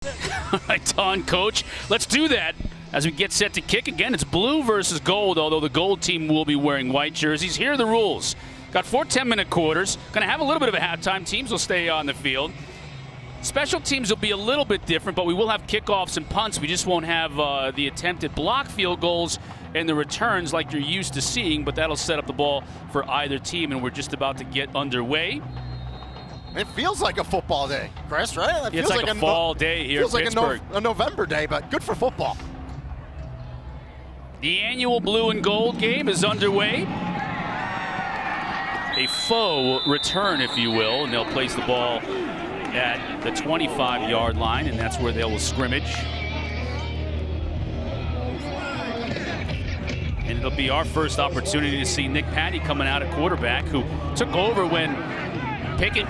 Right on, Coach. Let's do that as we get set to kick. Again, it's blue versus gold, although the gold team will be wearing white jerseys. Here are the rules. Got 4 10-minute quarters. Going to have a little bit of a halftime. Teams will stay on the field. Special teams will be a little bit different, but we will have kickoffs and punts. We just won't have the attempted block field goals and the returns like you're used to seeing, but that'll set up the ball for either team, and we're just about to get underway. It feels like a football day, Chris, right? It feels like a fall day here in Pittsburgh. Feels like a November day, but good for football. The annual blue and gold game is underway. A faux return, if you will, and they'll place the ball at the 25-yard line, and that's where they will scrimmage. And it'll be our first opportunity to see Nick Patty coming out at quarterback, who took over when Pickett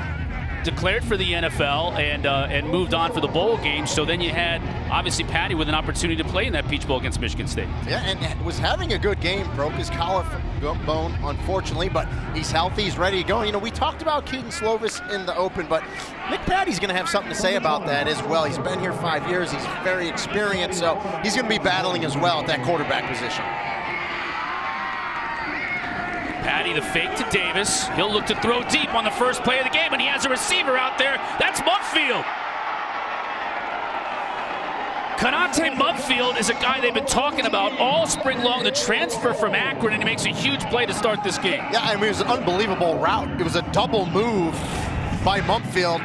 declared for the NFL and moved on for the bowl game. So then you had, obviously, Patty with an opportunity to play in that Peach Bowl against Michigan State. Yeah, and was having a good game. Broke his collarbone, unfortunately, but he's healthy. He's ready to go. You know, we talked about Keaton Slovis in the open, but Nick Patty's going to have something to say about that as well. He's been here 5 years. He's very experienced, so he's going to be battling as well at that quarterback position. Patty the fake to Davis. He'll look to throw deep on the first play of the game, and he has a receiver out there. That's Mumfield. Konate Mumfield is a guy they've been talking about all spring long, the transfer from Akron, and he makes a huge play to start this game. Yeah, I mean, it was an unbelievable route. It was a double move by Mumfield.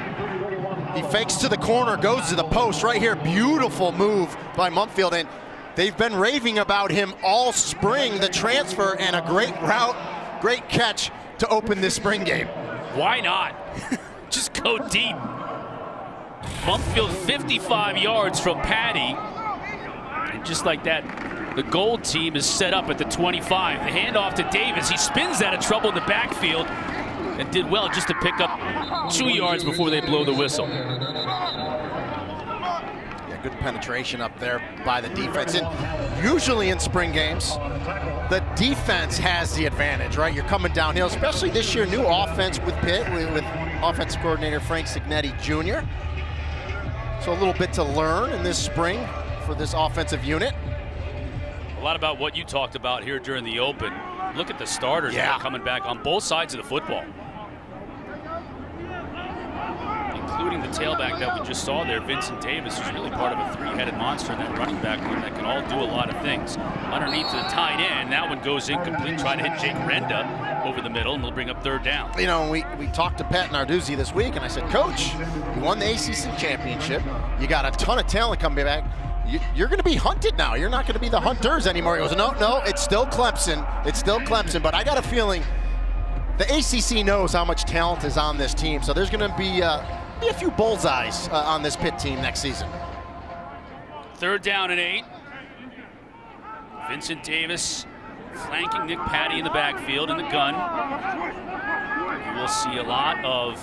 He fakes to the corner, goes to the post right here. Beautiful move by Mumfield, and they've been raving about him all spring, the transfer, and a great route. Great catch to open this spring game. Why not? Just go deep. Mumfield 55 yards from Patty. And just like that, the gold team is set up at the 25. The handoff to Davis. He spins out of trouble in the backfield and did well just to pick up 2 yards before they blow the whistle. Good penetration up there by the defense. And usually in spring games, the defense has the advantage, right? You're coming downhill, especially this year, new offense with Pitt, with offensive coordinator Frank Cignetti Jr. So a little bit to learn in this spring for this offensive unit. A lot about what you talked about here during the open. Look at the starters that are coming back on both sides of the football. Including the tailback that we just saw there, Vincent Davis, who's really part of a three-headed monster in that running back room that can all do a lot of things. Underneath to the tight end, that one goes incomplete, trying to hit Jake Renda over the middle, and they'll bring up third down. You know, we talked to Pat Narduzzi this week, and I said, Coach, you won the ACC championship. You got a ton of talent coming back. You're going to be hunted now. You're not going to be the hunters anymore. He goes, no, it's still Clemson. It's still Clemson, but I got a feeling the ACC knows how much talent is on this team, so there's going to be a few bullseyes on this Pitt team next season. Third down and 8. Vincent Davis flanking Nick Patty in the backfield in the gun. You will see a lot of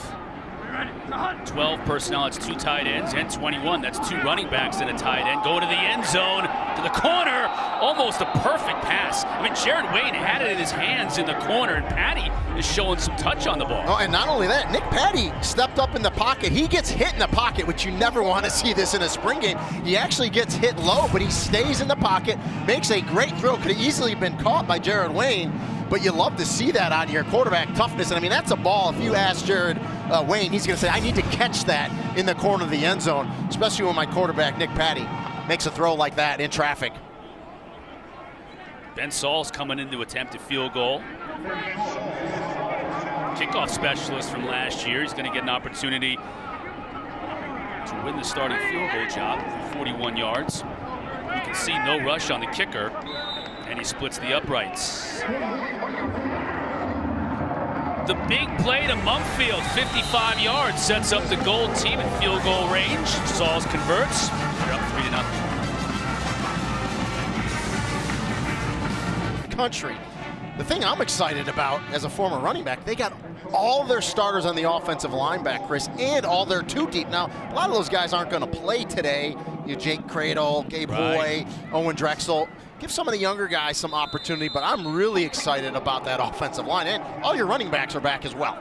12 personnel. It's 2 tight ends, and 21. That's 2 running backs and a tight end. Go to the end zone, to the corner. Almost a perfect pass. I mean, Jared Wayne had it in his hands in the corner, and Patty is showing some touch on the ball. Oh, and not only that, Nick Patty stepped up in the pocket. He gets hit in the pocket, which you never want to see this in a spring game. He actually gets hit low, but he stays in the pocket, makes a great throw. Could have easily been caught by Jared Wayne, but you love to see that out of your quarterback toughness. And I mean, that's a ball. If you ask Jared Wayne, he's going to say, I need to catch that in the corner of the end zone, especially when my quarterback, Nick Patty, makes a throw like that in traffic. Ben Saul's coming in to attempt a field goal. Kickoff specialist from last year. He's going to get an opportunity to win the starting field goal job for 41 yards. You can see no rush on the kicker, and he splits the uprights. The big play to Mumfield, 55 yards, sets up the gold team in field goal range. Sauls converts. They're up 3-0. Country. The thing I'm excited about as a former running back, they got all their starters on the offensive line back, Chris, and all their 2 deep. Now, a lot of those guys aren't going to play today. You Jake Cradle, Gabe Hoy, Owen Drexel. Give some of the younger guys some opportunity, but I'm really excited about that offensive line. And all your running backs are back as well.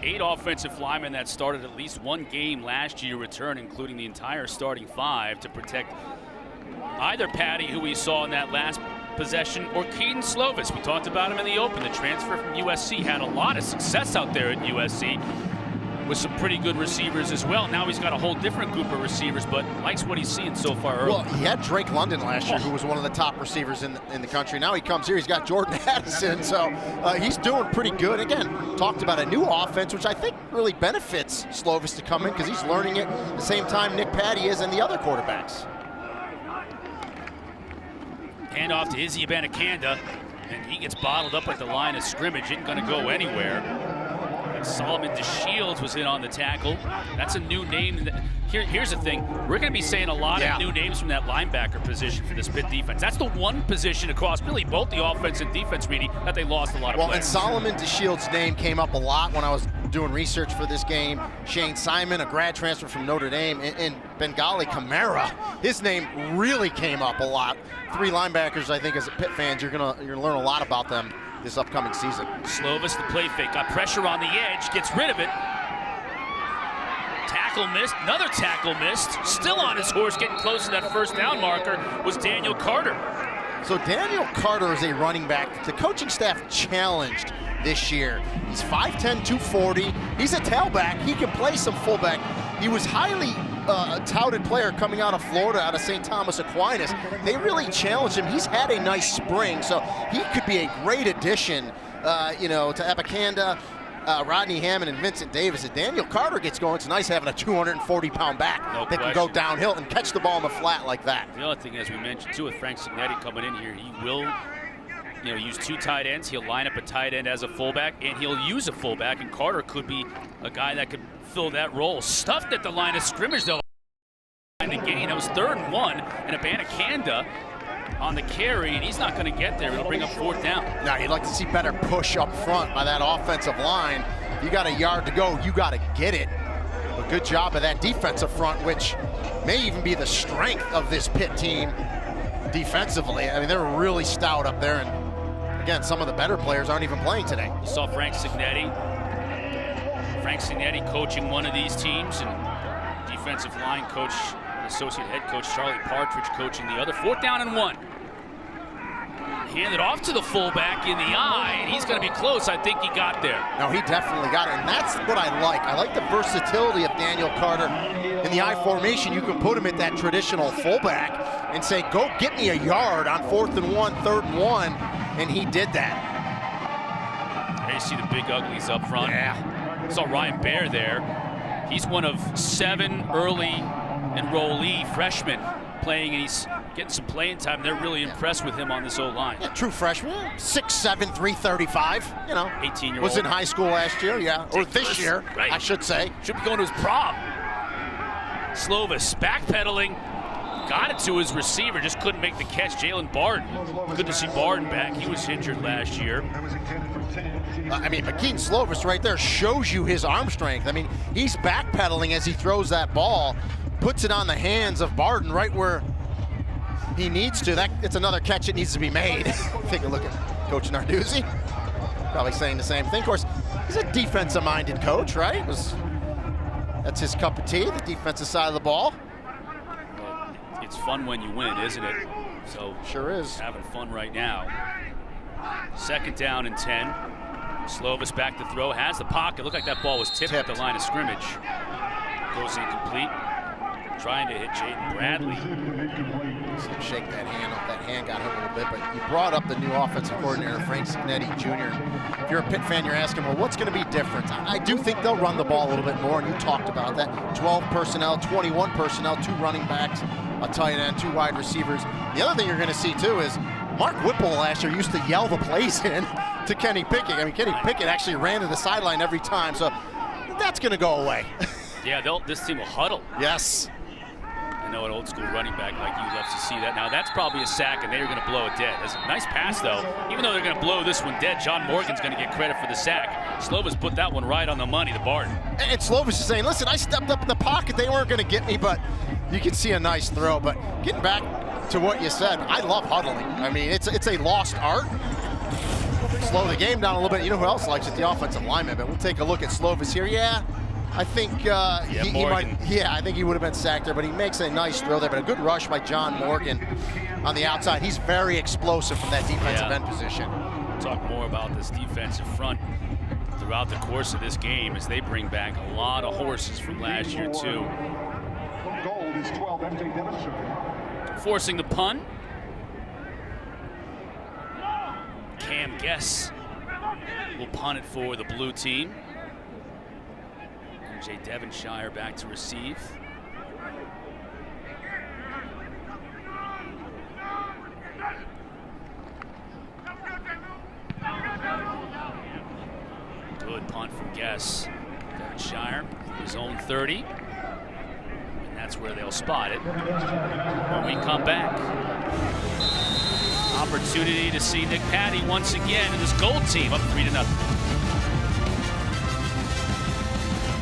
8 offensive linemen that started at least one game last year return, including the entire starting 5, to protect either Patty, who we saw in that last possession, or Keaton Slovis. We talked about him in the open. The transfer from USC had a lot of success out there at USC with some pretty good receivers as well. Now he's got a whole different group of receivers, but likes what he's seeing so far early. Well, he had Drake London last year, who was one of the top receivers in the country. Now he comes here, he's got Jordan Addison, so he's doing pretty good. Again, talked about a new offense, which I think really benefits Slovis to come in because he's learning it at the same time Nick Patty is and the other quarterbacks. Hand off to Izzy Abanikanda, and he gets bottled up at the line of scrimmage. Isn't going to go anywhere. Solomon DeShields was in on the tackle. That's a new name. Here's the thing. We're going to be saying a lot of new names from that linebacker position for this Pitt defense. That's the one position across really both the offense and defense, Reedy, that they lost a lot of players. And Solomon DeShields' name came up a lot when I was doing research for this game. Shane Simon, a grad transfer from Notre Dame, and Bengali Kamara, his name really came up a lot. 3 linebackers, I think, as Pitt fans, you're gonna learn a lot about them this upcoming season. Slovis, the play fake, got pressure on the edge, gets rid of it. Tackle missed, another tackle missed. Still on his horse, getting close to that first down marker was Daniel Carter. So Daniel Carter is a running back that the coaching staff challenged this year. He's 5'10", 240. He's a tailback. He can play some fullback. He was highly touted player coming out of Florida, out of St. Thomas Aquinas. They really challenged him. He's had a nice spring, so he could be a great addition, to Abanikanda, Rodney Hammond, and Vincent Davis. If Daniel Carter gets going, it's nice having a 240-pound back that can go downhill and catch the ball in the flat like that. The other thing, as we mentioned too, with Frank Signetti coming in here, he will use 2 tight ends. He'll line up a tight end as a fullback, and he'll use a fullback, and Carter could be a guy that could fill that role. Stuffed at the line of scrimmage, though. In the gain, it was 3rd and 1, and Abanikanda on the carry, and he's not going to get there. It'll bring up 4th down. Now, you'd like to see better push up front by that offensive line. You got a yard to go, you got to get it. But good job of that defensive front, which may even be the strength of this Pitt team defensively. I mean, they're really stout up there, and again, some of the better players aren't even playing today. You saw Frank Signetti coaching one of these teams, and defensive line coach, associate head coach Charlie Partridge coaching the other. 4th down and 1. Handed off to the fullback in the eye, and he's going to be close. I think he got there. No, he definitely got it, and that's what I like. I like the versatility of Daniel Carter. In the I formation, you can put him at that traditional fullback and say, go get me a yard on 4th and 1, 3rd and 1, and he did that. There you see the big uglies up front. Yeah. Saw Ryan Baer there. He's one of 7 early enrollee freshmen playing, and he's getting some playing time. They're really impressed with him on this O-line. Yeah, true freshman, 6'7", 335. 18-year-old. Was in high school last year, or this year, right. I should say. Should be going to his prom. Slovis backpedaling, got it to his receiver, just couldn't make the catch. Jalen Barden. Good to see Barden back. He was injured last year. McKean Slovis right there shows you his arm strength. He's backpedaling as he throws that ball, puts it on the hands of Barden right where he needs to. It's another catch that needs to be made. Take a look at Coach Narduzzi. Probably saying the same thing. Of course, he's a defensive-minded coach, right? That's his cup of tea, the defensive side of the ball. Well, it's fun when you win, isn't it? So sure is. Having fun right now. 2nd down and 10. Slovis back to throw, has the pocket. Looked like that ball was tipped at the line of scrimmage. Goes incomplete. Trying to hit Jaden Bradley. Shake that hand off. That hand got him a little bit, but you brought up the new offensive coordinator, Frank Signetti Jr. If you're a Pitt fan, you're asking, well, what's going to be different? I do think they'll run the ball a little bit more, and you talked about that. 12 personnel, 21 personnel, 2 running backs, a tight end, 2 wide receivers. The other thing you're going to see, too, is Mark Whipple last year used to yell the plays in to Kenny Pickett. Kenny Pickett actually ran to the sideline every time, so that's going to go away. Yeah, this team will huddle. Yes. I know an old school running back like you loves to see that. Now that's probably a sack, and they're going to blow it dead. That's a nice pass, though. Even though they're going to blow this one dead, John Morgan's going to get credit for the sack. Slovis put that one right on the money, the Barton. And Slovis is saying, listen, I stepped up in the pocket. They weren't going to get me, but you can see a nice throw. But getting back to what you said, I love huddling. It's a lost art. slow the game down a little bit. You know who else likes it? The offensive lineman. But we'll take a look at Slovis here. Yeah, I think he might. Yeah, I think he would have been sacked there, but he makes a nice throw there. But a good rush by John Morgan on the outside. He's very explosive from that defensive end position. We'll talk more about this defensive front throughout the course of this game as they bring back a lot of horses from last year too. Forcing the punt. Cam Guess will punt it for the blue team. MJ Devonshire back to receive. Good punt from Guess. Devonshire, his own 30. And that's where they'll spot it when we come back. Opportunity to see Nick Patty once again in this gold team up 3-0.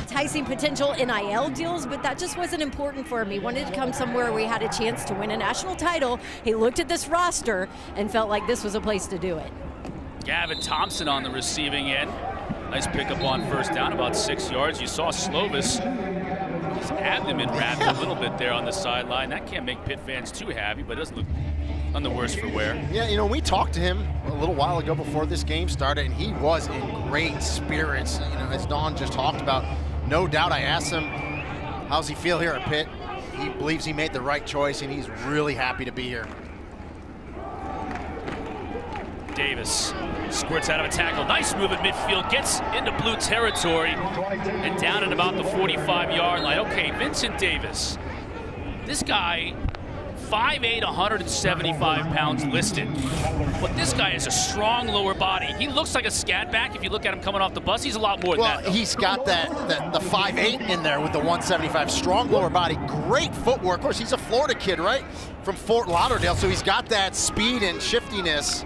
Enticing potential NIL deals, but that just wasn't important for him. He wanted to come somewhere where he had a chance to win a national title. He looked at this roster and felt like this was a place to do it. Gavin Thompson on the receiving end. Nice pickup on first down, about 6 yards. You saw Slovis, his abdomen wrapped a little bit there on the sideline. That can't make Pitt fans too happy, but it doesn't look none the worse for wear. Yeah, you know, we talked to him a little while ago before this game started, and he was in great spirits. You know, as Don just talked about, no doubt I asked him, how's he feel here at Pitt? He believes he made the right choice, and he's really happy to be here. Davis squirts out of a tackle. Nice move at midfield, gets into blue territory, and down at about the 45-yard line. Okay, Vincent Davis. This guy, 5'8", 175 pounds listed. But this guy has a strong lower body. He looks like a scat back if you look at him coming off the bus. He's a lot more than that. Well, he's got the 5'8" in there with the 175. Strong lower body, great footwork. Of course, he's a Florida kid, right? From Fort Lauderdale, so he's got that speed and shiftiness.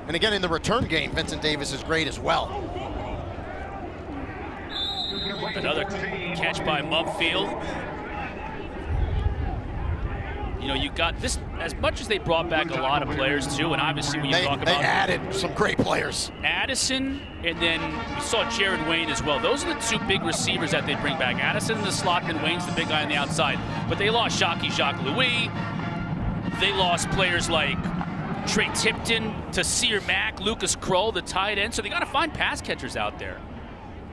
And again, in the return game, Vincent Davis is great as well. Another catch by Mumfield. You know, you got this, as much as they brought back a lot of players too, and obviously when you talk about... They added some great players. Addison, and then we saw Jared Wayne as well. Those are the two big receivers that they bring back. Addison in the slot, and Wayne's the big guy on the outside. But they lost Jacques Louis. They lost players like Trey Tipton, Tasir Mack, Lucas Kroll, the tight end. So they got to find pass catchers out there.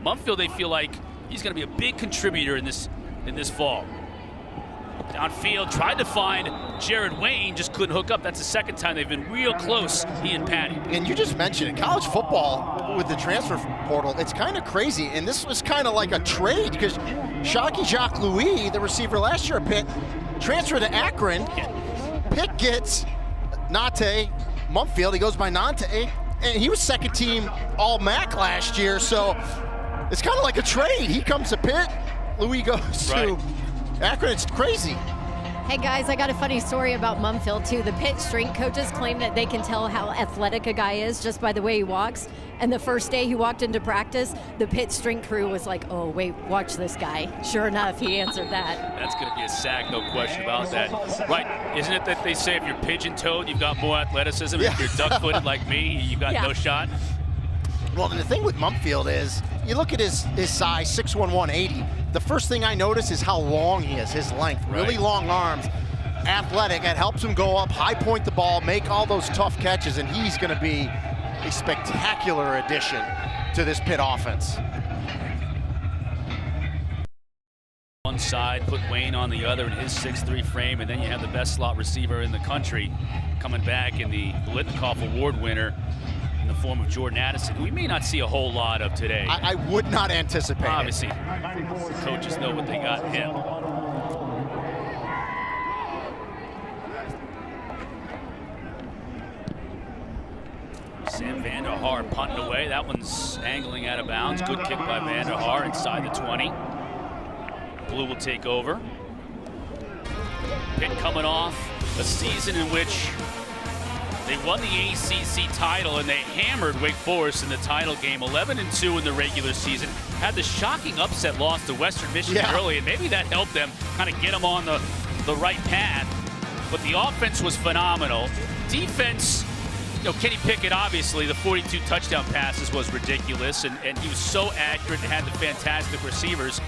Mumfield, they feel like he's going to be a big contributor in this fall. Downfield, tried to find Jared Wayne, just couldn't hook up. That's the second time they've been real close, he and Patty. And you just mentioned it, college football with the transfer portal, it's kind of crazy. And this was kind of like a trade because Jacques Louis, the receiver last year at Pitt, transferred to Akron. Pitt gets Nate Mumfield, he goes by Nante, and he was second team All-MAC last year, so it's kind of like a trade. He comes to Pitt, Louis goes to Akron. It's crazy. Hey guys, I got a funny story about Mumfield too. The Pitt strength coaches claim that they can tell how athletic a guy is just by the way he walks. And the first day he walked into practice, the Pitt strength crew was like, oh wait, watch this guy. Sure enough, he answered that. That's gonna be a sack, no question about that. Right, isn't it that they say if you're pigeon-toed, you've got more athleticism? Yeah. If you're duck-footed like me, you've got no shot? Well, the thing with Mumfield is, you look at his size, 6'1", 180. The first thing I notice is how long he is, his length. Really long arms, athletic. It helps him go up, high point the ball, make all those tough catches, and he's going to be a spectacular addition to this Pitt offense. One side, put Wayne on the other in his 6'3" frame, and then you have the best slot receiver in the country coming back in the Blitnikoff Award winner in the form of Jordan Addison, who we may not see a whole lot of today. I would not anticipate Obviously, the coaches know what they got in him. Sam Vanderhaar punting away. That one's angling out of bounds. Good kick by Vanderhaar inside the 20. Blue will take over. Pitt coming off a season in which they won the ACC title and they hammered Wake Forest in the title game, 11-2 in the regular season. Had the shocking upset loss to Western Michigan early, and maybe that helped them kind of get them on the right path. But the offense was phenomenal. Defense Kenny Pickett, obviously, the 42 touchdown passes was ridiculous, and he was so accurate and had the fantastic receivers.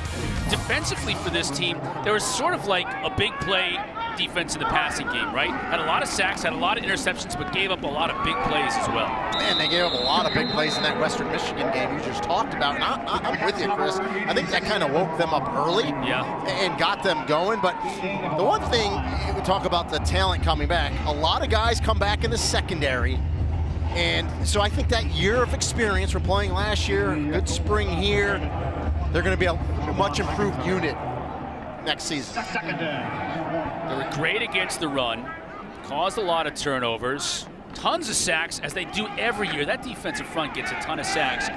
Defensively for this team, there was sort of like a big play defense in the passing game, right? Had a lot of sacks, had a lot of interceptions, but gave up a lot of big plays as well. Man, they gave up a lot of big plays in that Western Michigan game you just talked about. And I'm with you, Chris. I think that kind of woke them up early and got them going. But the one thing, we talk about the talent coming back, a lot of guys come back in the secondary. And so I think that year of experience from playing last year, good spring here, they're going to be a much improved unit next season. They were great against the run, caused a lot of turnovers, tons of sacks, as they do every year. That defensive front gets a ton of sacks.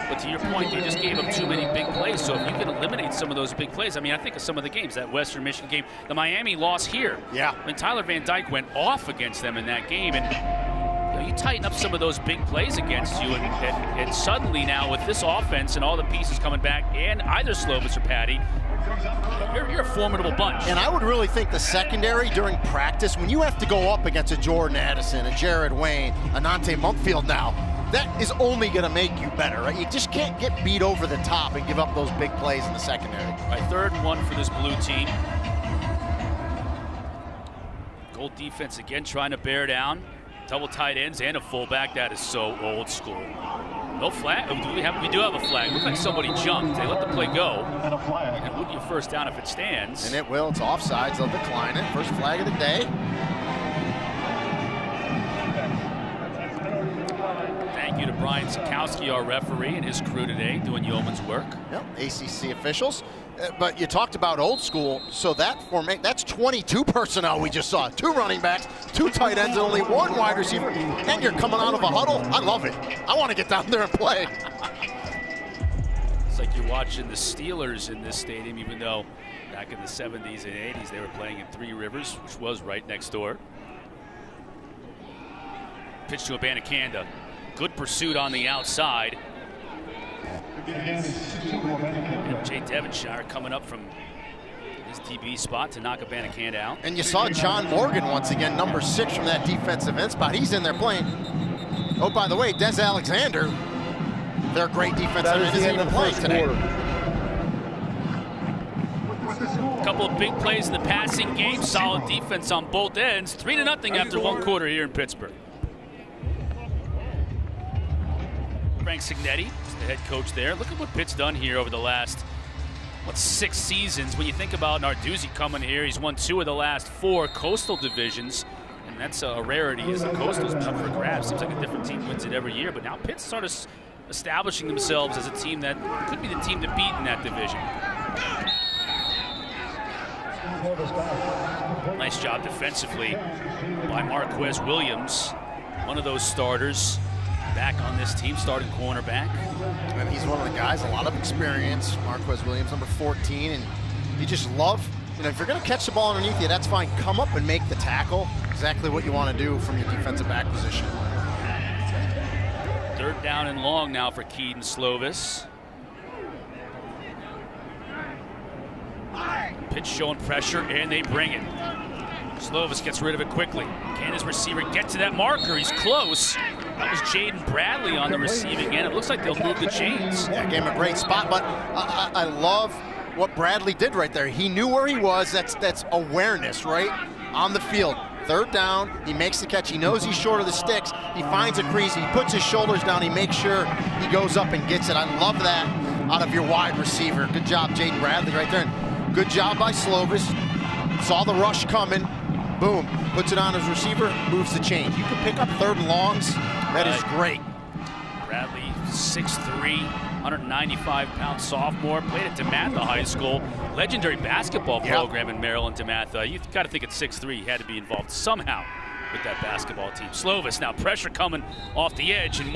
But to your point, they just gave up too many big plays. So if you can eliminate some of those big plays, I mean, I think of some of the games, that Western Michigan game, the Miami loss here. Yeah. I mean, Tyler Van Dyke went off against them in that game. And you tighten up some of those big plays against you, and suddenly now with this offense and all the pieces coming back, and either Slovis or Patty, you're a formidable bunch. And I would really think the secondary during practice, when you have to go up against a Jordan Addison, a Jared Wayne, a Nante Mumpfield now, that is only going to make you better, right? You just can't get beat over the top and give up those big plays in the secondary. Right, 3rd and 1 for this blue team. Gold defense again trying to bear down. Double tight ends and a fullback. That is so old school. No flag. We do have a flag. Looks like somebody jumped. They let the play go. And it would be a first down if it stands. And it will. It's offsides. They'll decline it. First flag of the day. Thank you to Brian Sikowski, our referee, and his crew today doing yeoman's work. Yep, ACC officials. But you talked about old school, so that's 22 personnel we just saw. 2 running backs, 2 tight ends, and only 1 wide receiver. And you're coming out of a huddle. I love it. I want to get down there and play. It's like you're watching the Steelers in this stadium, even though back in the 70s and 80s they were playing in Three Rivers, which was right next door. Pitch to Abanikanda. Good pursuit on the outside. Jay Devonshire coming up from his DB spot to knock Abanikanda out. And you saw John Morgan once again, number 6 from that defensive end spot. He's in there playing. Oh, by the way, Des Alexander, their great defensive end, isn't even playing today. A couple of big plays in the passing game. Solid defense on both ends. 3-0 after 1 quarter here in Pittsburgh. Frank Cignetti is the head coach there. Look at what Pitt's done here over the last, 6 seasons. When you think about Narduzzi coming here, he's won 2 of the last 4 Coastal divisions. And that's a rarity, as the Coastal's up for grabs. Seems like a different team wins it every year. But now Pitt's sort of establishing themselves as a team that could be the team to beat in that division. Nice job defensively by Marquez Williams, one of those starters back on this team, starting cornerback. And he's one of the guys, a lot of experience. Marquez Williams, number 14, and you just love, if you're going to catch the ball underneath you, that's fine. Come up and make the tackle. Exactly what you want to do from your defensive back position. 3rd down and long now for Keaton Slovis. Pitch showing pressure, and they bring it. Slovis gets rid of it quickly. Can his receiver get to that marker? He's close. That was Jaden Bradley on the receiving end. It looks like they'll move the chains. Yeah, gave him a great spot, but I love what Bradley did right there. He knew where he was. That's awareness, right? On the field. 3rd down, he makes the catch. He knows he's short of the sticks. He finds a crease. He puts his shoulders down. He makes sure he goes up and gets it. I love that out of your wide receiver. Good job, Jaden Bradley, right there. And good job by Slovis. Saw the rush coming. Boom. Puts it on his receiver, moves the chains. You can pick up 3rd and longs. That is great. Bradley, 6'3", 195-pound sophomore, played at DeMatha High School, legendary basketball program in Maryland, DeMatha. You've got to think at 6'3", he had to be involved somehow with that basketball team. Slovis now, pressure coming off the edge, and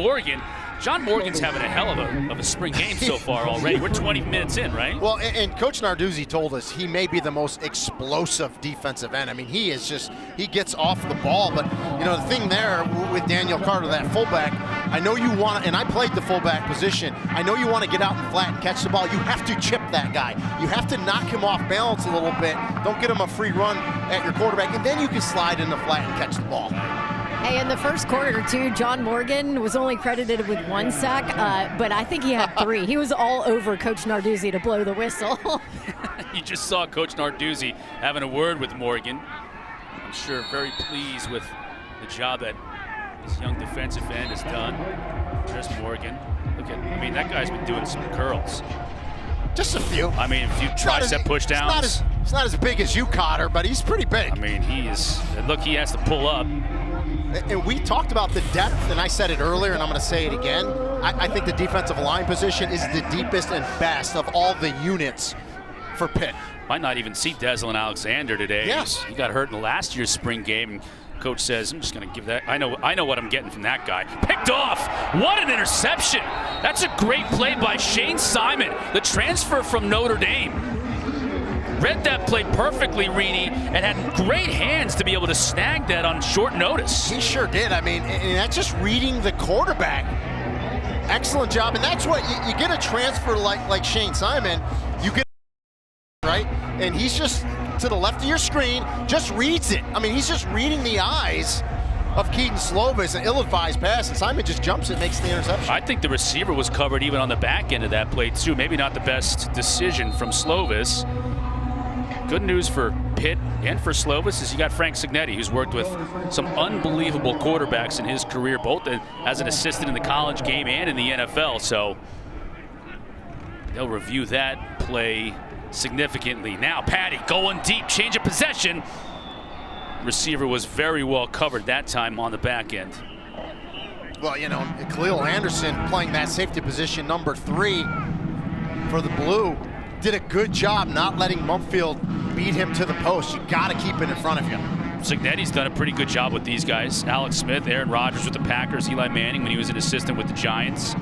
John Morgan's having a hell of a spring game so far already. We're 20 minutes in, right? Well, and Coach Narduzzi told us he may be the most explosive defensive end. I mean, he gets off the ball, but the thing there with Daniel Carter, that fullback, I know you want to, and I played the fullback position, I know you want to get out and flat and catch the ball. You have to chip that guy. You have to knock him off balance a little bit. Don't get him a free run at your quarterback, and then you can slide in the flat and catch the ball. Hey, in the first quarter, too, John Morgan was only credited with 1 sack, but I think he had 3. He was all over Coach Narduzzi to blow the whistle. You just saw Coach Narduzzi having a word with Morgan. I'm sure very pleased with the job that this young defensive end has done. There's Morgan. Look at, I mean, that guy's been doing some curls. Just a few. I mean, a few tricep pushdowns. He's not as big as you, Cotter, but he's pretty big. I mean, he is. Look, he has to pull up. And we talked about the depth, and I said it earlier, and I'm going to say it again. I think the defensive line position is the deepest and best of all the units for Pitt. Might not even see Deslin Alexander today. Yes. He got hurt in last year's spring game. And Coach says, I'm just going to give that. I know what I'm getting from that guy. Picked off. What an interception. That's a great play by Shane Simon, the transfer from Notre Dame. Read that play perfectly, Reedy, and had great hands to be able to snag that on short notice. He sure did. I mean, and that's just reading the quarterback. Excellent job. And that's what you get a transfer like Shane Simon, you get right, and he's just to the left of your screen, just reads it. I mean, he's just reading the eyes of Keaton Slovis, an ill-advised pass, and Simon just jumps and makes the interception. I think the receiver was covered even on the back end of that play, too. Maybe not the best decision from Slovis. Good news for Pitt and for Slovis is you got Frank Cignetti, who's worked with some unbelievable quarterbacks in his career, both as an assistant in the college game and in the NFL. So they'll review that play significantly. Now Patty going deep, change of possession. Receiver was very well covered that time on the back end. Well, you know, Khalil Anderson playing that safety position number 3 for the Blue did a good job not letting Mumfield beat him to the post. You got to keep it in front of you. Cignetti's done a pretty good job with these guys. Alex Smith, Aaron Rodgers with the Packers, Eli Manning when he was an assistant with the Giants.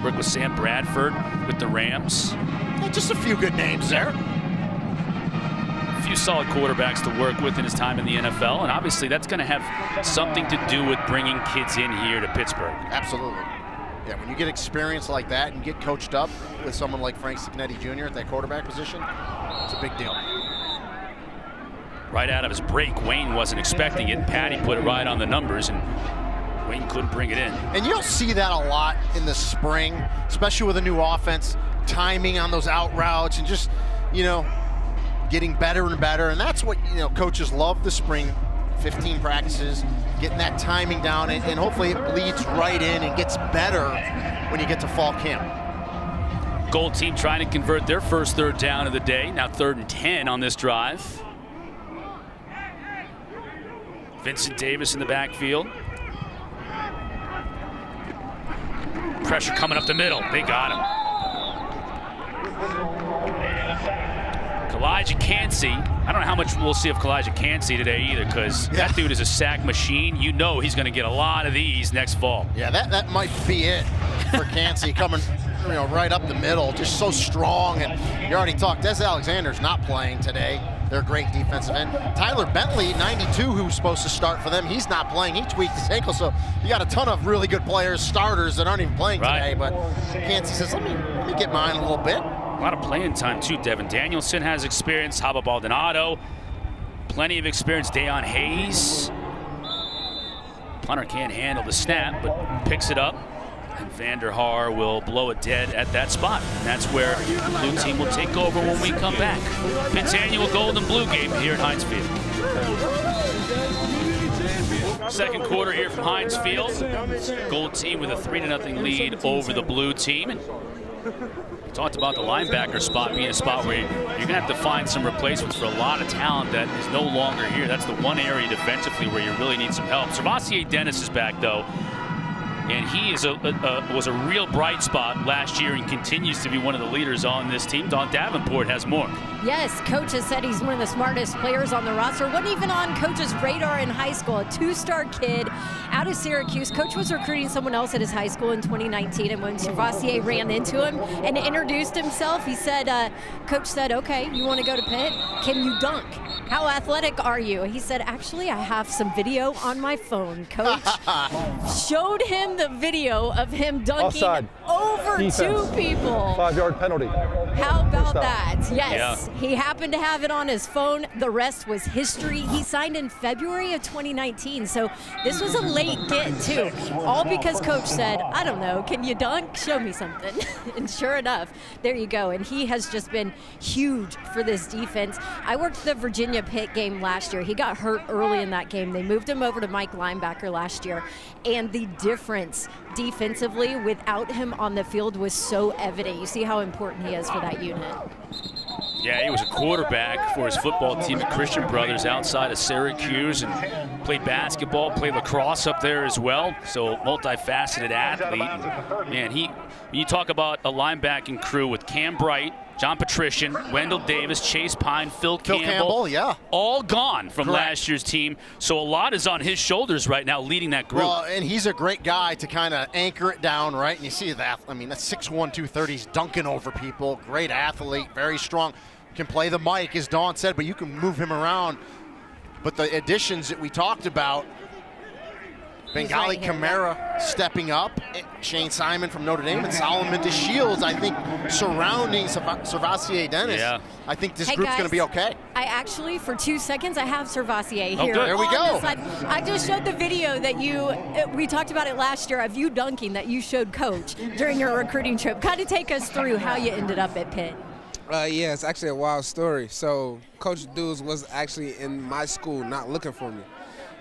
Worked with Sam Bradford with the Rams. Yeah, just a few good names there. A few solid quarterbacks to work with in his time in the NFL, and obviously that's going to have something to do with bringing kids in here to Pittsburgh. Absolutely. Yeah, when you get experience like that and get coached up with someone like Frank Cignetti Jr. at that quarterback position, it's a big deal. Right out of his break, Wayne wasn't expecting it. Patty put it right on the numbers, and Wayne couldn't bring it in. And you'll see that a lot in the spring, especially with a new offense, timing on those out routes and just, you know, getting better and better. And that's what, you know, coaches love the spring, 15 practices, getting that timing down, and hopefully it bleeds right in and gets better when you get to fall camp. Gold team trying to convert their first third down of the day. Now 3rd and 10 on this drive. Vincent Davis in the backfield. Pressure coming up the middle. They got him. Kalijah Cansey. I don't know how much we'll see of Kalijah Cansey today either, because that dude is a sack machine. You know he's going to get a lot of these next fall. Yeah, that might be it for Cansey coming, you know, right up the middle. Just so strong. And you already talked. Des Alexander's not playing today. They're a great defensive end. Tyler Bentley, 92, who's supposed to start for them, he's not playing. He tweaked his ankle, so you got a ton of really good players, starters that aren't even playing today. But Cansey says, let me get mine a little bit. A lot of playing time too. Devin Danielson has experience. Haba Baldonado, plenty of experience. Deion Hayes. Punter can't handle the snap, but picks it up. And Vander Haar will blow it dead at that spot. And that's where the blue team will take over when we come back. Pitt's annual gold and blue game here at Heinz Field. Second quarter here from Heinz Field. Gold team with a 3-0 lead over the blue team. And we talked about the linebacker spot being a spot where you're going to have to find some replacements for a lot of talent that is no longer here. That's the one area defensively where you really need some help. Servassier Dennis is back, though. And he is was a real bright spot last year and continues to be one of the leaders on this team. Don Davenport has more. Yes, Coach has said he's one of the smartest players on the roster. Wasn't even on Coach's radar in high school. A 2-star kid out of Syracuse. Coach was recruiting someone else at his high school in 2019, and when Servassier ran into him and introduced himself, he said, Coach said, okay, you want to go to Pitt? Can you dunk? How athletic are you? He said, actually, I have some video on my phone, Coach. Showed him the video of him dunking Offside. over Defense. 2 people. 5-yard penalty. How about about that? Yes, Yeah. he happened to have it on his phone. The rest was history. He signed in February of 2019, so this was a late get too. All because Coach said, I don't know, can you dunk? Show me something. And sure enough, there you go. And he has just been huge for this defense. I worked the Virginia-Pitt game last year. He got hurt early in that game. They moved him over to Mike linebacker last year, and the difference defensively without him on the field was so evident. You see how important he is for that unit. Yeah, he was a quarterback for his football team at Christian Brothers outside of Syracuse and played basketball, played lacrosse up there as well. So multifaceted athlete. Man, you talk about a linebacking crew with Cam Bright, John Patrician, Wendell Davis, Chase Pine, Phil Campbell, yeah, all gone from Correct. last year's team. So a lot is on his shoulders right now leading that group. Well, and he's a great guy to kind of anchor it down, right? And you see that, I mean, that's 6'1", 230, he's dunking over people. Great athlete, very strong. Can play the mic, as Dawn said, but you can move him around. But the additions that we talked about, Bengali Kamara stepping up, Shane Simon from Notre Dame, and Solomon DeShields, I think, surrounding Servassier Dennis. Yeah. I think this Hey group's guys, going to be okay. I actually, for 2 seconds, I have Servassier Oh, here. good. There we on go. the side. I just showed the video that we talked about it last year of you dunking that you showed Coach during your recruiting trip. Kind of take us through how you ended up at Pitt. Yeah, it's actually a wild story. So Coach Dews was actually in my school not looking for me.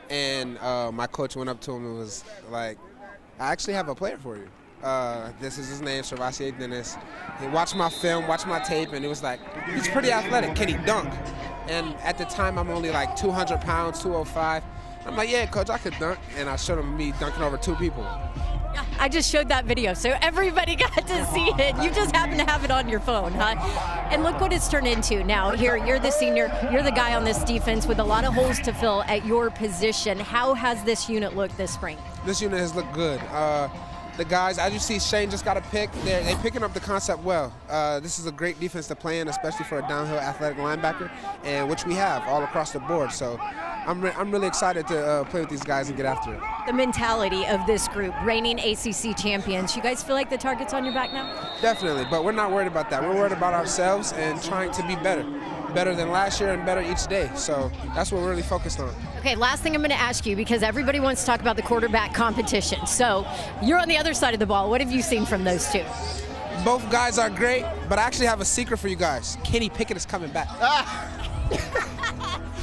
And my coach went up to him and was like, I actually have a player for you. This is his name, Servassier Dennis. He watched my film, watched my tape, and it was like, he's pretty athletic. Can he dunk? And at the time, I'm only like 200 pounds, 205. I'm like, yeah, Coach, I could dunk. And I showed him me dunking over 2 people. I just showed that video, so everybody got to see it. You just happen to have it on your phone, huh? And look what it's turned into now. Here, you're the senior, you're the guy on this defense with a lot of holes to fill at your position. How has this unit looked this spring? This unit has looked good. The guys, as you see, Shane just got a pick. They're picking up the concept well. This is a great defense to play in, especially for a downhill athletic linebacker, and which we have all across the board. So I'm really excited to play with these guys and get after it. The mentality of this group, reigning ACC champions, you guys feel like the target's on your back now? Definitely, but we're not worried about that. We're worried about ourselves and trying to be better than last year and better each day. So that's what we're really focused on. Okay, last thing I'm going to ask you, because everybody wants to talk about the quarterback competition. So you're on the other side of the ball. What have you seen from those two? Both guys are great, but I actually have a secret for you guys. Kenny Pickett is coming back.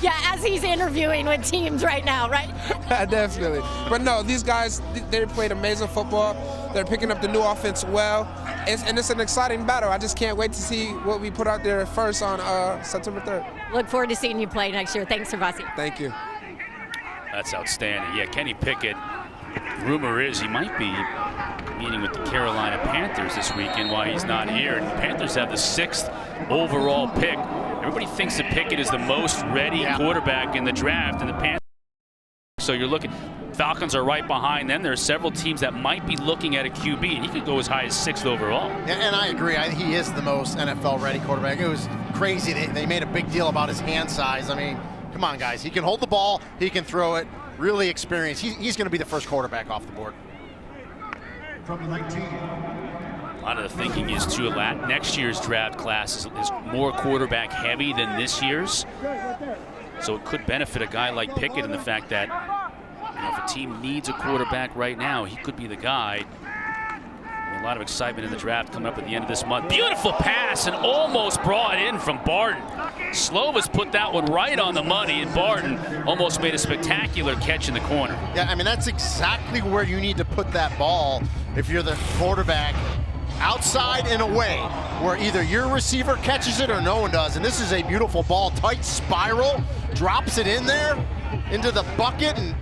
Yeah, as he's interviewing with teams right now, right? Definitely. But no, these guys, they played amazing football. They're picking up the new offense well. And it's an exciting battle. I just can't wait to see what we put out there first on September 3rd. Look forward to seeing you play next year. Thanks, Servassier. Thank you. That's outstanding. Yeah, Kenny Pickett, rumor is he might be meeting with the Carolina Panthers this weekend while he's not here. And the Panthers have the 6th overall pick. Everybody thinks that Pickett is the most ready quarterback in the draft, and the Panthers. So you're looking, Falcons are right behind them. There are several teams that might be looking at a QB, and he could go as high as 6th overall. Yeah, and I agree. He is the most NFL-ready quarterback. It was crazy. They made a big deal about his hand size. I mean, come on, guys. He can hold the ball. He can throw it. Really experienced. He's going to be the first quarterback off the board. From the 19. A lot of the thinking is, too, next year's draft class is more quarterback heavy than this year's. So it could benefit a guy like Pickett in the fact that if a team needs a quarterback right now, he could be the guy. A lot of excitement in the draft coming up at the end of this month. Beautiful pass and almost brought in from Barton. Slovis put that one right on the money, and Barton almost made a spectacular catch in the corner. Yeah, I mean, that's exactly where you need to put that ball if you're the quarterback. Outside and away, where either your receiver catches it or no one does. And this is a beautiful ball, tight spiral, drops it in there into the bucket, and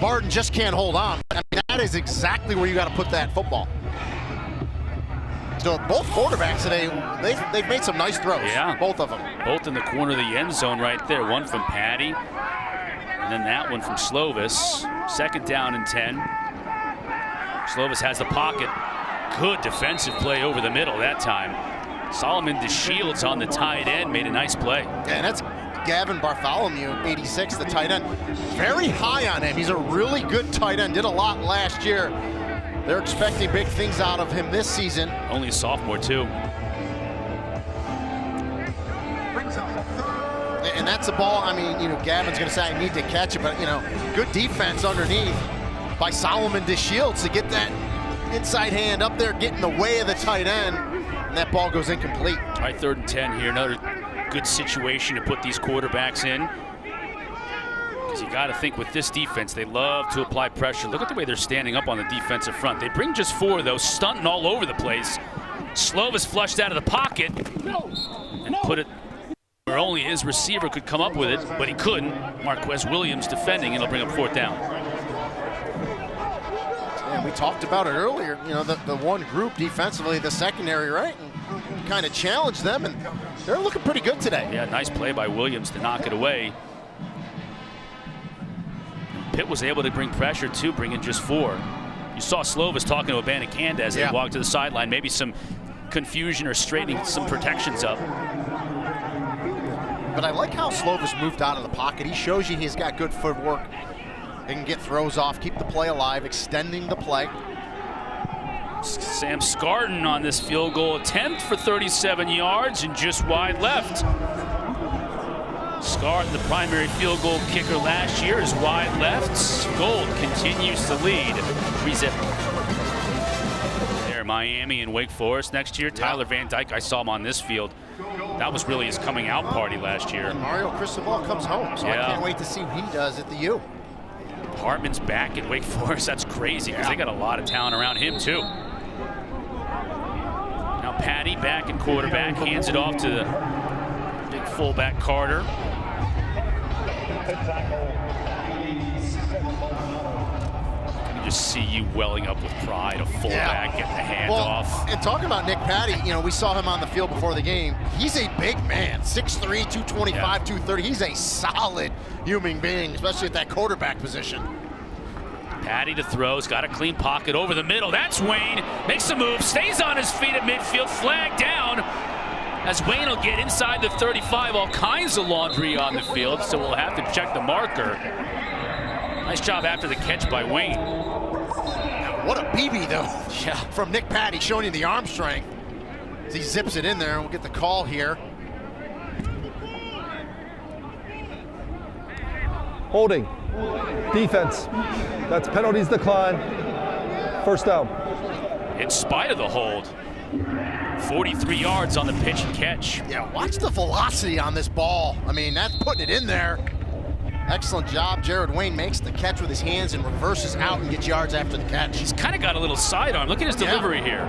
Barton just can't hold on. I mean, that is exactly where you got to put that football. So both quarterbacks today, they've made some nice throws. Yeah, both of them. Both in the corner of the end zone right there. One from Patty, and then that one from Slovis. 2nd down and 10. Slovis has the pocket. Good defensive play over the middle that time. Solomon DeShields on the tight end made a nice play. Yeah, and that's Gavin Bartholomew, 86, the tight end. Very high on him. He's a really good tight end. Did a lot last year. They're expecting big things out of him this season. Only a sophomore, too. And that's a ball, I mean, you know, Gavin's going to say I need to catch it, but, you know, good defense underneath by Solomon DeShields to get that inside hand up there, get in the way of the tight end, and that ball goes incomplete. All right, 3rd and 10 here. Another good situation to put these quarterbacks in. Because you got to think with this defense, they love to apply pressure. Look at the way they're standing up on the defensive front. They bring just 4, though, stunting all over the place. Slovis flushed out of the pocket and put it where only his receiver could come up with it, but he couldn't. Marquez Williams defending, and it'll bring up 4th down. And we talked about it earlier, you know, the one group defensively, the secondary, right? And kind of challenged them, and they're looking pretty good today. Yeah, nice play by Williams to knock it away. Pitt was able to bring pressure too, bring in just 4. You saw Slovis talking to Abanikanda as they walked to the sideline. Maybe some confusion or straightening some protections up. But I like how Slovis moved out of the pocket. He shows you he's got good footwork. He can get throws off, keep the play alive, extending the play. Sam Scarton on this field goal attempt for 37 yards and just wide left. Scarton, the primary field goal kicker last year, is wide left. Gold continues to lead 3-zip. There, Miami and Wake Forest next year. Tyler Van Dyke, I saw him on this field. That was really his coming out party last year. And Mario Cristobal comes home, so I can't wait to see what he does at the U. Hartman's back at Wake Forest. That's crazy because they got a lot of talent around him too. Now Patty back at quarterback, hands it off to the big fullback Carter. I can just see you welling up with pride, a fullback getting the handoff. And talking about Nick Patty, you know, we saw him on the field before the game. He's a big man, 6'3", 225, 230. He's a solid human being, especially at that quarterback position. Patty to throw, he's got a clean pocket over the middle. That's Wayne, makes a move, stays on his feet at midfield, flag down. As Wayne will get inside the 35, all kinds of laundry on the field, so we'll have to check the marker. Nice job after the catch by Wayne. What a BB, though, from Nick Patty, showing you the arm strength. As he zips it in there, we'll get the call here. Holding. Defense. That's penalties decline. 1st down. In spite of the hold. 43 yards on the pitch and catch. Yeah, watch the velocity on this ball. I mean, that's putting it in there. Excellent job. Jared Wayne makes the catch with his hands and reverses out and gets yards after the catch. He's kind of got a little sidearm. Look at his delivery here.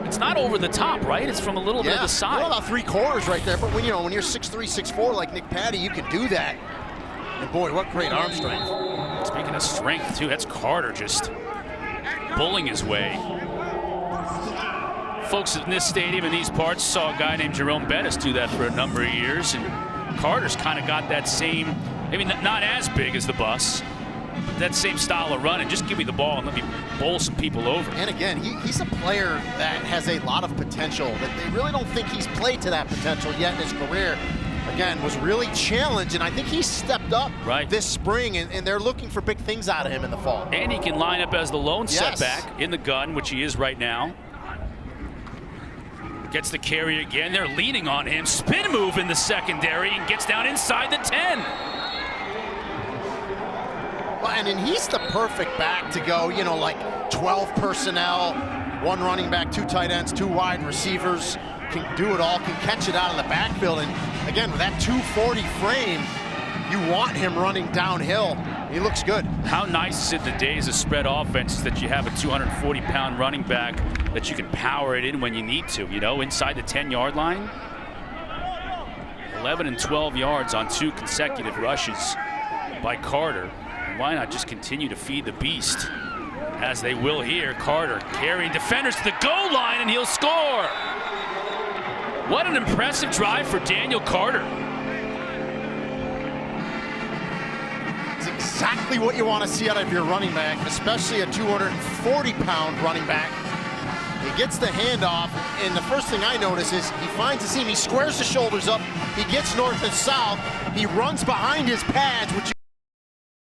It's not over the top, right? It's from a little bit of the side. Well, about 3/4 right there. But when you're 6'3", 6'4" like Nick Patty, you can do that. And boy, what great arm strength. Speaking of strength, too, that's Carter just bullying his way. Folks in this stadium in these parts saw a guy named Jerome Bettis do that for a number of years, and Carter's kind of got that same, maybe not as big as the bus, but that same style of running. Just give me the ball and let me bowl some people over. And again, he's a player that has a lot of potential, that they really don't think he's played to that potential yet in his career. Again, was really challenged, and I think he stepped up this spring, and they're looking for big things out of him in the fall. And he can line up as the lone setback in the gun, which he is right now. Gets the carry again. They're leaning on him. Spin move in the secondary and gets down inside the 10. Well, and he's the perfect back to go, you know, like 12 personnel, 1 running back, 2 tight ends, 2 wide receivers, can do it all, can catch it out of the backfield. And again, with that 240 frame, you want him running downhill. He looks good. How nice is it in the days of spread offenses that you have a 240-pound running back that you can power it in when you need to, you know, inside the 10-yard line? 11 and 12 yards on 2 consecutive rushes by Carter. And why not just continue to feed the beast? As they will here, Carter carrying defenders to the goal line, and he'll score. What an impressive drive for Daniel Carter. Exactly what you want to see out of your running back, especially a 240-pound running back. He gets the handoff, and the first thing I notice is he finds the seam, he squares the shoulders up, he gets north and south, he runs behind his pads, which is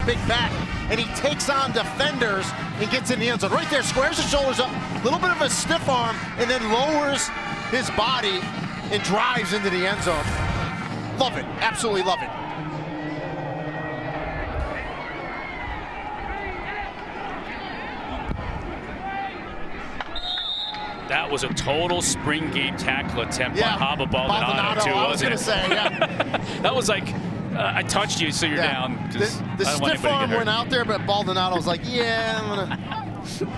big back, and he takes on defenders and gets in the end zone. Right there, squares the shoulders up, a little bit of a stiff arm, and then lowers his body and drives into the end zone. Love it. Absolutely love it. That was a total spring game tackle attempt by Haba Baldonado too, I was going to say, yeah. That was like, I touched you, so you're down. The stiff arm went out there, but Baldonado was like, yeah, I'm going to...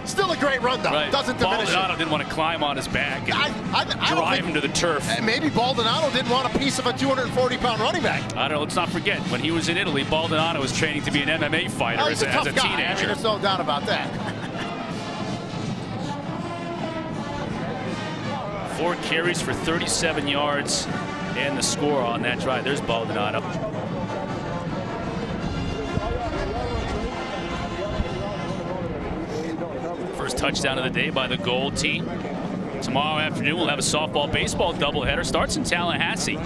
Still a great run, though. Right. Doesn't diminish it. Baldonado didn't want to climb on his back and drive him to the turf. Maybe Baldonado didn't want a piece of a 240-pound running back. I don't know. Let's not forget, when he was in Italy, Baldonado was training to be an MMA fighter as a tough guy. teenager. I mean, there's no doubt about that. 4 carries for 37 yards and the score on that drive. There's Baldonado. First touchdown of the day by the Gold team. Tomorrow afternoon we'll have a softball-baseball doubleheader. Starts in Tallahassee.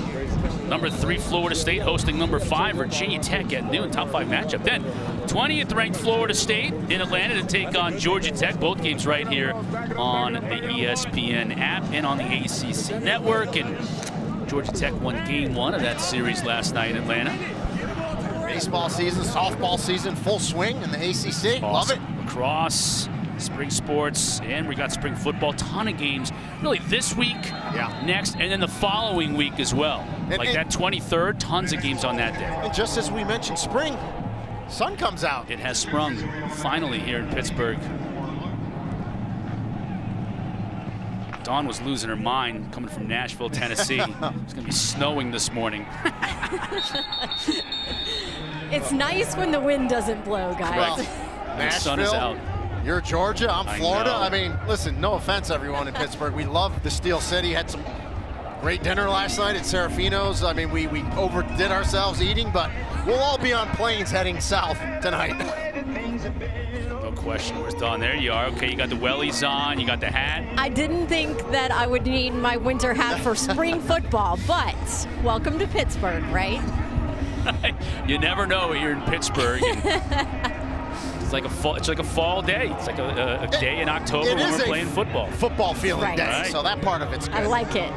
Number 3 Florida State hosting number 5 Virginia Tech at noon. Top 5 matchup. Then 20th ranked Florida State in Atlanta to take on Georgia Tech. Both games right here on the ESPN app and on the ACC network. And Georgia Tech won game 1 of that series last night in Atlanta. Baseball season, softball season, full swing in the ACC. Awesome. Love it. Lacrosse, spring sports, and we got spring football. Ton of games really this week, next, and then the following week as well. Like that 23rd, tons of games on that day. And just as we mentioned, spring, sun comes out. It has sprung finally here in Pittsburgh. Dawn was losing her mind coming from Nashville, Tennessee. It's going to be snowing this morning. It's nice when the wind doesn't blow, guys. Well, the sun is out. You're Georgia, I'm Florida. I mean, listen, no offense, everyone in Pittsburgh. We love the Steel City. Had some great dinner last night at Serafino's. I mean, we overdid ourselves eating, but we'll all be on planes heading south tonight. No question. Where's Dawn? There you are. Okay, you got the wellies on. You got the hat. I didn't think that I would need my winter hat for spring football, but welcome to Pittsburgh, right? You never know here in Pittsburgh. It's like a fall day. It's like a day in October when we're playing football. Football feeling day, Right. so that part of it's good. I like it.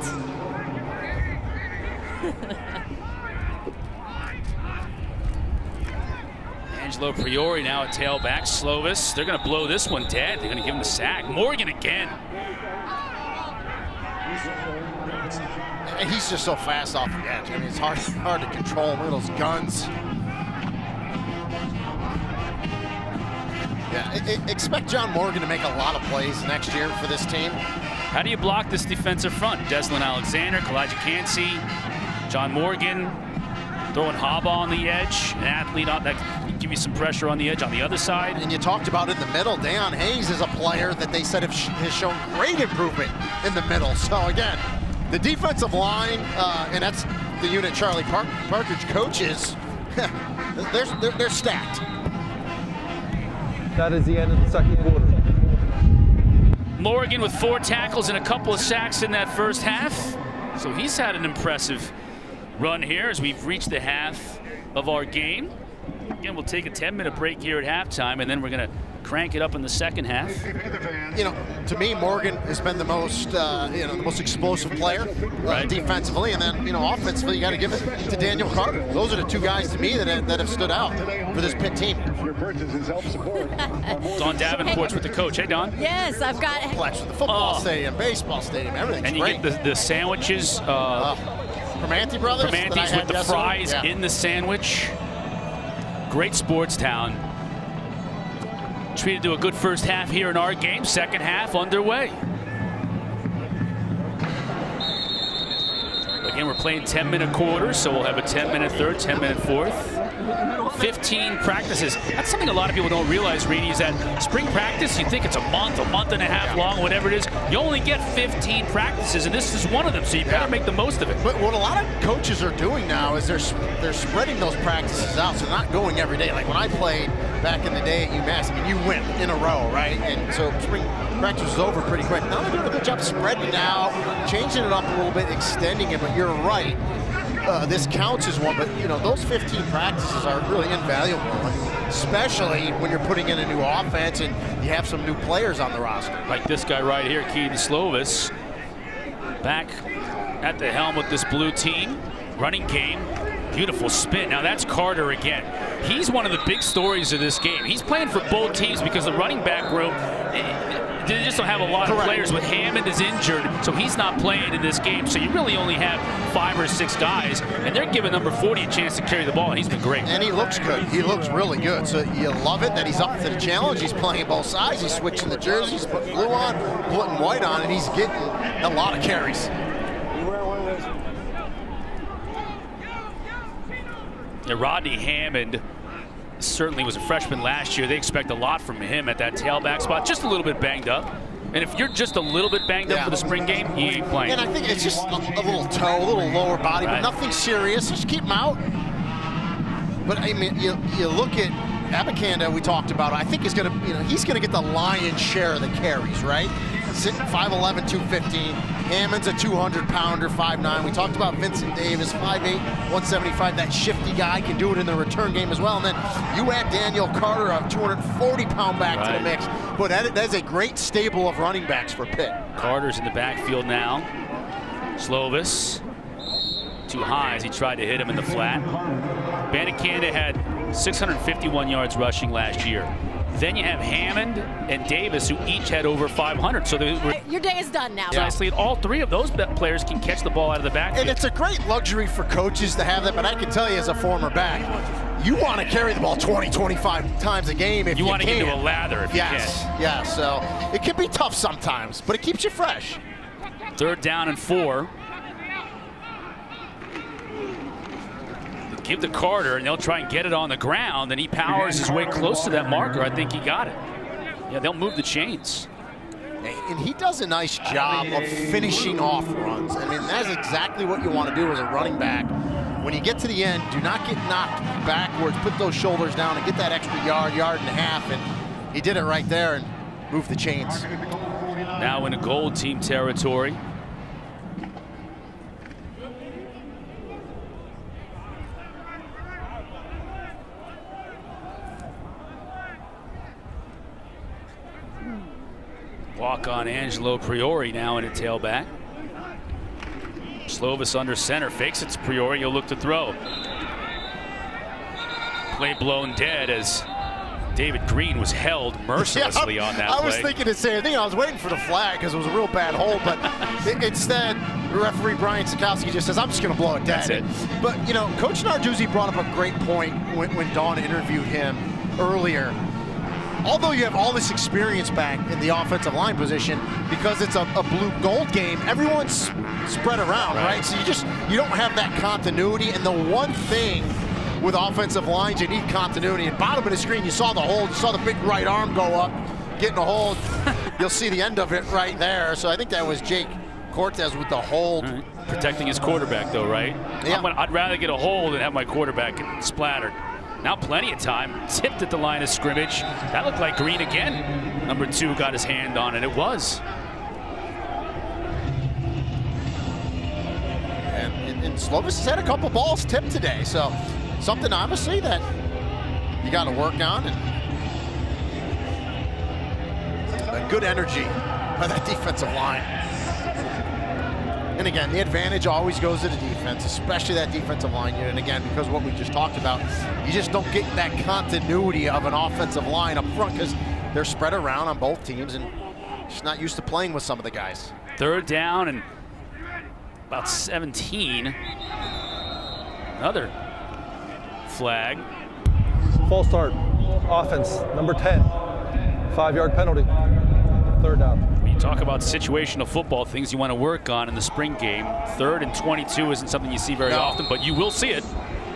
Angelo Priori now at tailback. Slovis. They're going to blow this one dead. They're going to give him the sack. Morgan again. And he's just so fast off the edge. I mean, it's hard to control him. Look at those guns. Yeah, expect John Morgan to make a lot of plays next year for this team. How do you block this defensive front? Deslin Alexander, Kalijah Cansey, John Morgan, throwing Haba on the edge, an athlete that can give you some pressure on the edge on the other side. And you talked about in the middle, Deion Hayes is a player that they said has shown great improvement in the middle. So again, the defensive line, and that's the unit Charlie Partridge coaches, they're stacked. That is the end of the second quarter. Morgan with 4 tackles and a couple of sacks in that first half. So he's had an impressive run here as we've reached the half of our game. Again, we'll take a 10-minute break here at halftime, and then we're going to crank it up in the second half. You know, to me, Morgan has been the most, the most explosive player defensively, and then, offensively, you got to give it to Daniel Carter. Those are the 2 guys to me that have stood out for this Pitt team. Dawn Davenport's with the coach. Hey, Dawn. Yes, I've got Complex with the football stadium, baseball stadium, everything's and you great. get the sandwiches. Primanti brothers. Primanti's with the fries in the sandwich. Great sports town. Treated to a good first half here in our game. Second half underway. Again, we're playing 10-minute quarters, so we'll have a 10-minute third, 10-minute fourth. 15 practices. That's something a lot of people don't realize, Reedy, is that spring practice, you think it's a month and a half long, whatever it is. You only get 15 practices, and this is one of them, so you better make the most of it. But what a lot of coaches are doing now is they're spreading those practices out, so they're not going every day. Like when I played back in the day at UMass, I mean, you went in a row, right? And so spring practice was over pretty quick. Now they're doing a good job spreading it out, changing it up a little bit, extending it, but you're right. This counts as one, but those 15 practices are really invaluable, especially when you're putting in a new offense and you have some new players on the roster. Like this guy right here, Keaton Slovis, back at the helm with this blue team. Running game, beautiful spin. Now that's Carter again. He's one of the big stories of this game. He's playing for both teams because the running back room, they just don't have a lot of players. With Hammond is injured, so he's not playing in this game. So you really only have 5 or 6 guys, and they're giving number 40 a chance to carry the ball, and he's been great. And he looks good. He looks really good. So you love it that he's up to the challenge. He's playing both sides. He's switching the jerseys, putting blue on, putting white on, and he's getting a lot of carries. Yeah, Rodney Hammond certainly was a freshman last year. They expect a lot from him at that tailback spot. Just a little bit banged up. And if you're just a little bit banged up for the spring game, he ain't playing. And I think it's just a little toe, a little lower body, but nothing serious. Just keep him out. But I mean, you look at Abakanda, we talked about. I think he's going to get the lion's share of the carries, right? Sitting 5'11", 215. Hammond's a 200-pounder, 5'9". We talked about Vincent Davis, 5'8", 175. That shifty guy can do it in the return game as well. And then you add Daniel Carter, a 240-pound back to the mix. But that is a great stable of running backs for Pitt. Carter's in the backfield now. Slovis, too high as he tried to hit him in the flat. Abakanda had 651 yards rushing last year. Then you have Hammond and Davis, who each had over 500. So your day is done now. Nicely, all 3 of those players can catch the ball out of the backfield. And it's a great luxury for coaches to have that, but I can tell you as a former back, you want to carry the ball 20, 25 times a game if you can. You want to get into a lather if you can. Yes, so it can be tough sometimes, but it keeps you fresh. 3rd down and 4. Give to Carter, and they'll try and get it on the ground, and he powers his way close to that marker. I think he got it. Yeah, they'll move the chains. And he does a nice job of finishing off runs. I mean, that's exactly what you want to do as a running back. When you get to the end, do not get knocked backwards. Put those shoulders down and get that extra yard and a half. And he did it right there and moved the chains. Now in a gold team territory. Walk on Angelo Priori now in a tailback. Slovis under center, fakes it to Priori, he'll look to throw. Play blown dead as David Green was held mercilessly on that play. I was thinking the same thing. I was waiting for the flag because it was a real bad hold, but instead, referee Brian Sikowski just says, I'm just going to blow it dead. That's it. But, Coach Narduzzi brought up a great point when Dawn interviewed him earlier. Although you have all this experience back in the offensive line position, because it's a blue-gold game, everyone's spread around, right? So you don't have that continuity. And the one thing with offensive lines, you need continuity. And bottom of the screen, you saw the hold, you saw the big right arm go up, getting a hold. You'll see the end of it right there. So I think that was Jake Cortez with the hold. Protecting his quarterback, though, right? Yeah. I'd rather get a hold than have my quarterback get splattered. Now plenty of time, tipped at the line of scrimmage. That looked like Green again. Number 2 got his hand on it, it was. And Slovis has had a couple balls tipped today, so something obviously that you got to work on. And a good energy by that defensive line. And again, the advantage always goes to the defense, especially that defensive line unit. And again, because of what we just talked about, you just don't get that continuity of an offensive line up front because they're spread around on both teams and just not used to playing with some of the guys. 3rd down and about 17. Another flag. False start. Offense, number 10. 5-yard penalty. 3rd down. When you talk about situational football, things you want to work on in the spring game, 3rd and 22 isn't something you see very often, but you will see it.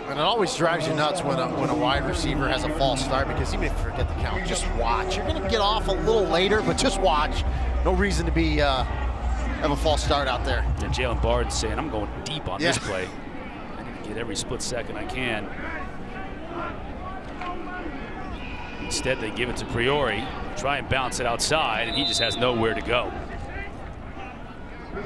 And it always drives you nuts when a wide receiver has a false start, because even if you forget the count, just watch. You're going to get off a little later, but just watch. No reason to be have a false start out there. And Jalen Barnes saying, I'm going deep on this play. I need to get every split second I can. Instead, they give it to Priori, try and bounce it outside, and he just has nowhere to go.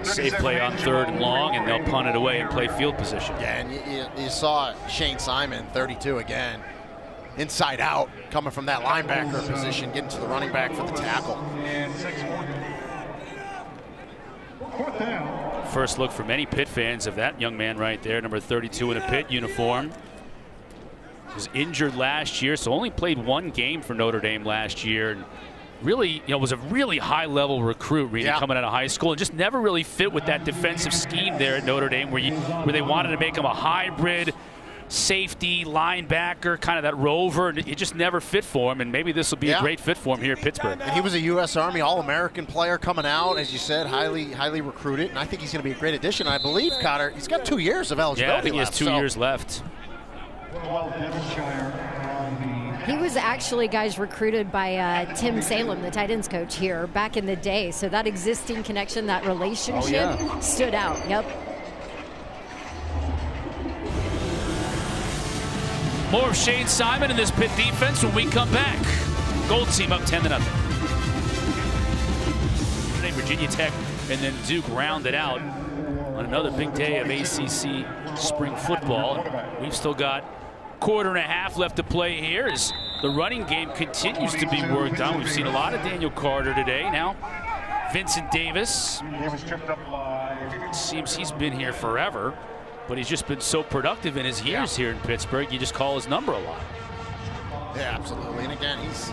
Safe play on 3rd and long, and they'll punt it away and play field position. Yeah, and you saw Shane Simon, 32 again, inside out, coming from that linebacker position, getting to the running back for the tackle. First look for many Pitt fans of that young man right there, number 32 in a Pitt uniform. Was injured last year, so only played one game for Notre Dame last year. And really, was a really high-level recruit, coming out of high school, and just never really fit with that defensive scheme there at Notre Dame, where they wanted to make him a hybrid safety, linebacker, kind of that rover, and it just never fit for him, and maybe this will be a great fit for him here at Pittsburgh. And he was a U.S. Army All-American player coming out, as you said, highly recruited, and I think he's going to be a great addition. I believe, Cotter, he's got 2 years of eligibility left. Yeah, I think he has 2 years left. He was actually, guys, recruited by Tim Salem, the tight ends coach here, back in the day. So that existing connection, that relationship stood out. Yep. More of Shane Simon in this Pitt defense when we come back. Gold team up 10-0. Today, Virginia Tech and then Duke rounded out on another big day of ACC spring football. We've still got quarter and a half left to play here as the running game continues to be worked on. We've seen a lot of Daniel Carter today. Now, Vincent Davis. Seems he's been here forever, but he's just been so productive in his years here in Pittsburgh. You just call his number a lot. Yeah, absolutely. And again, he's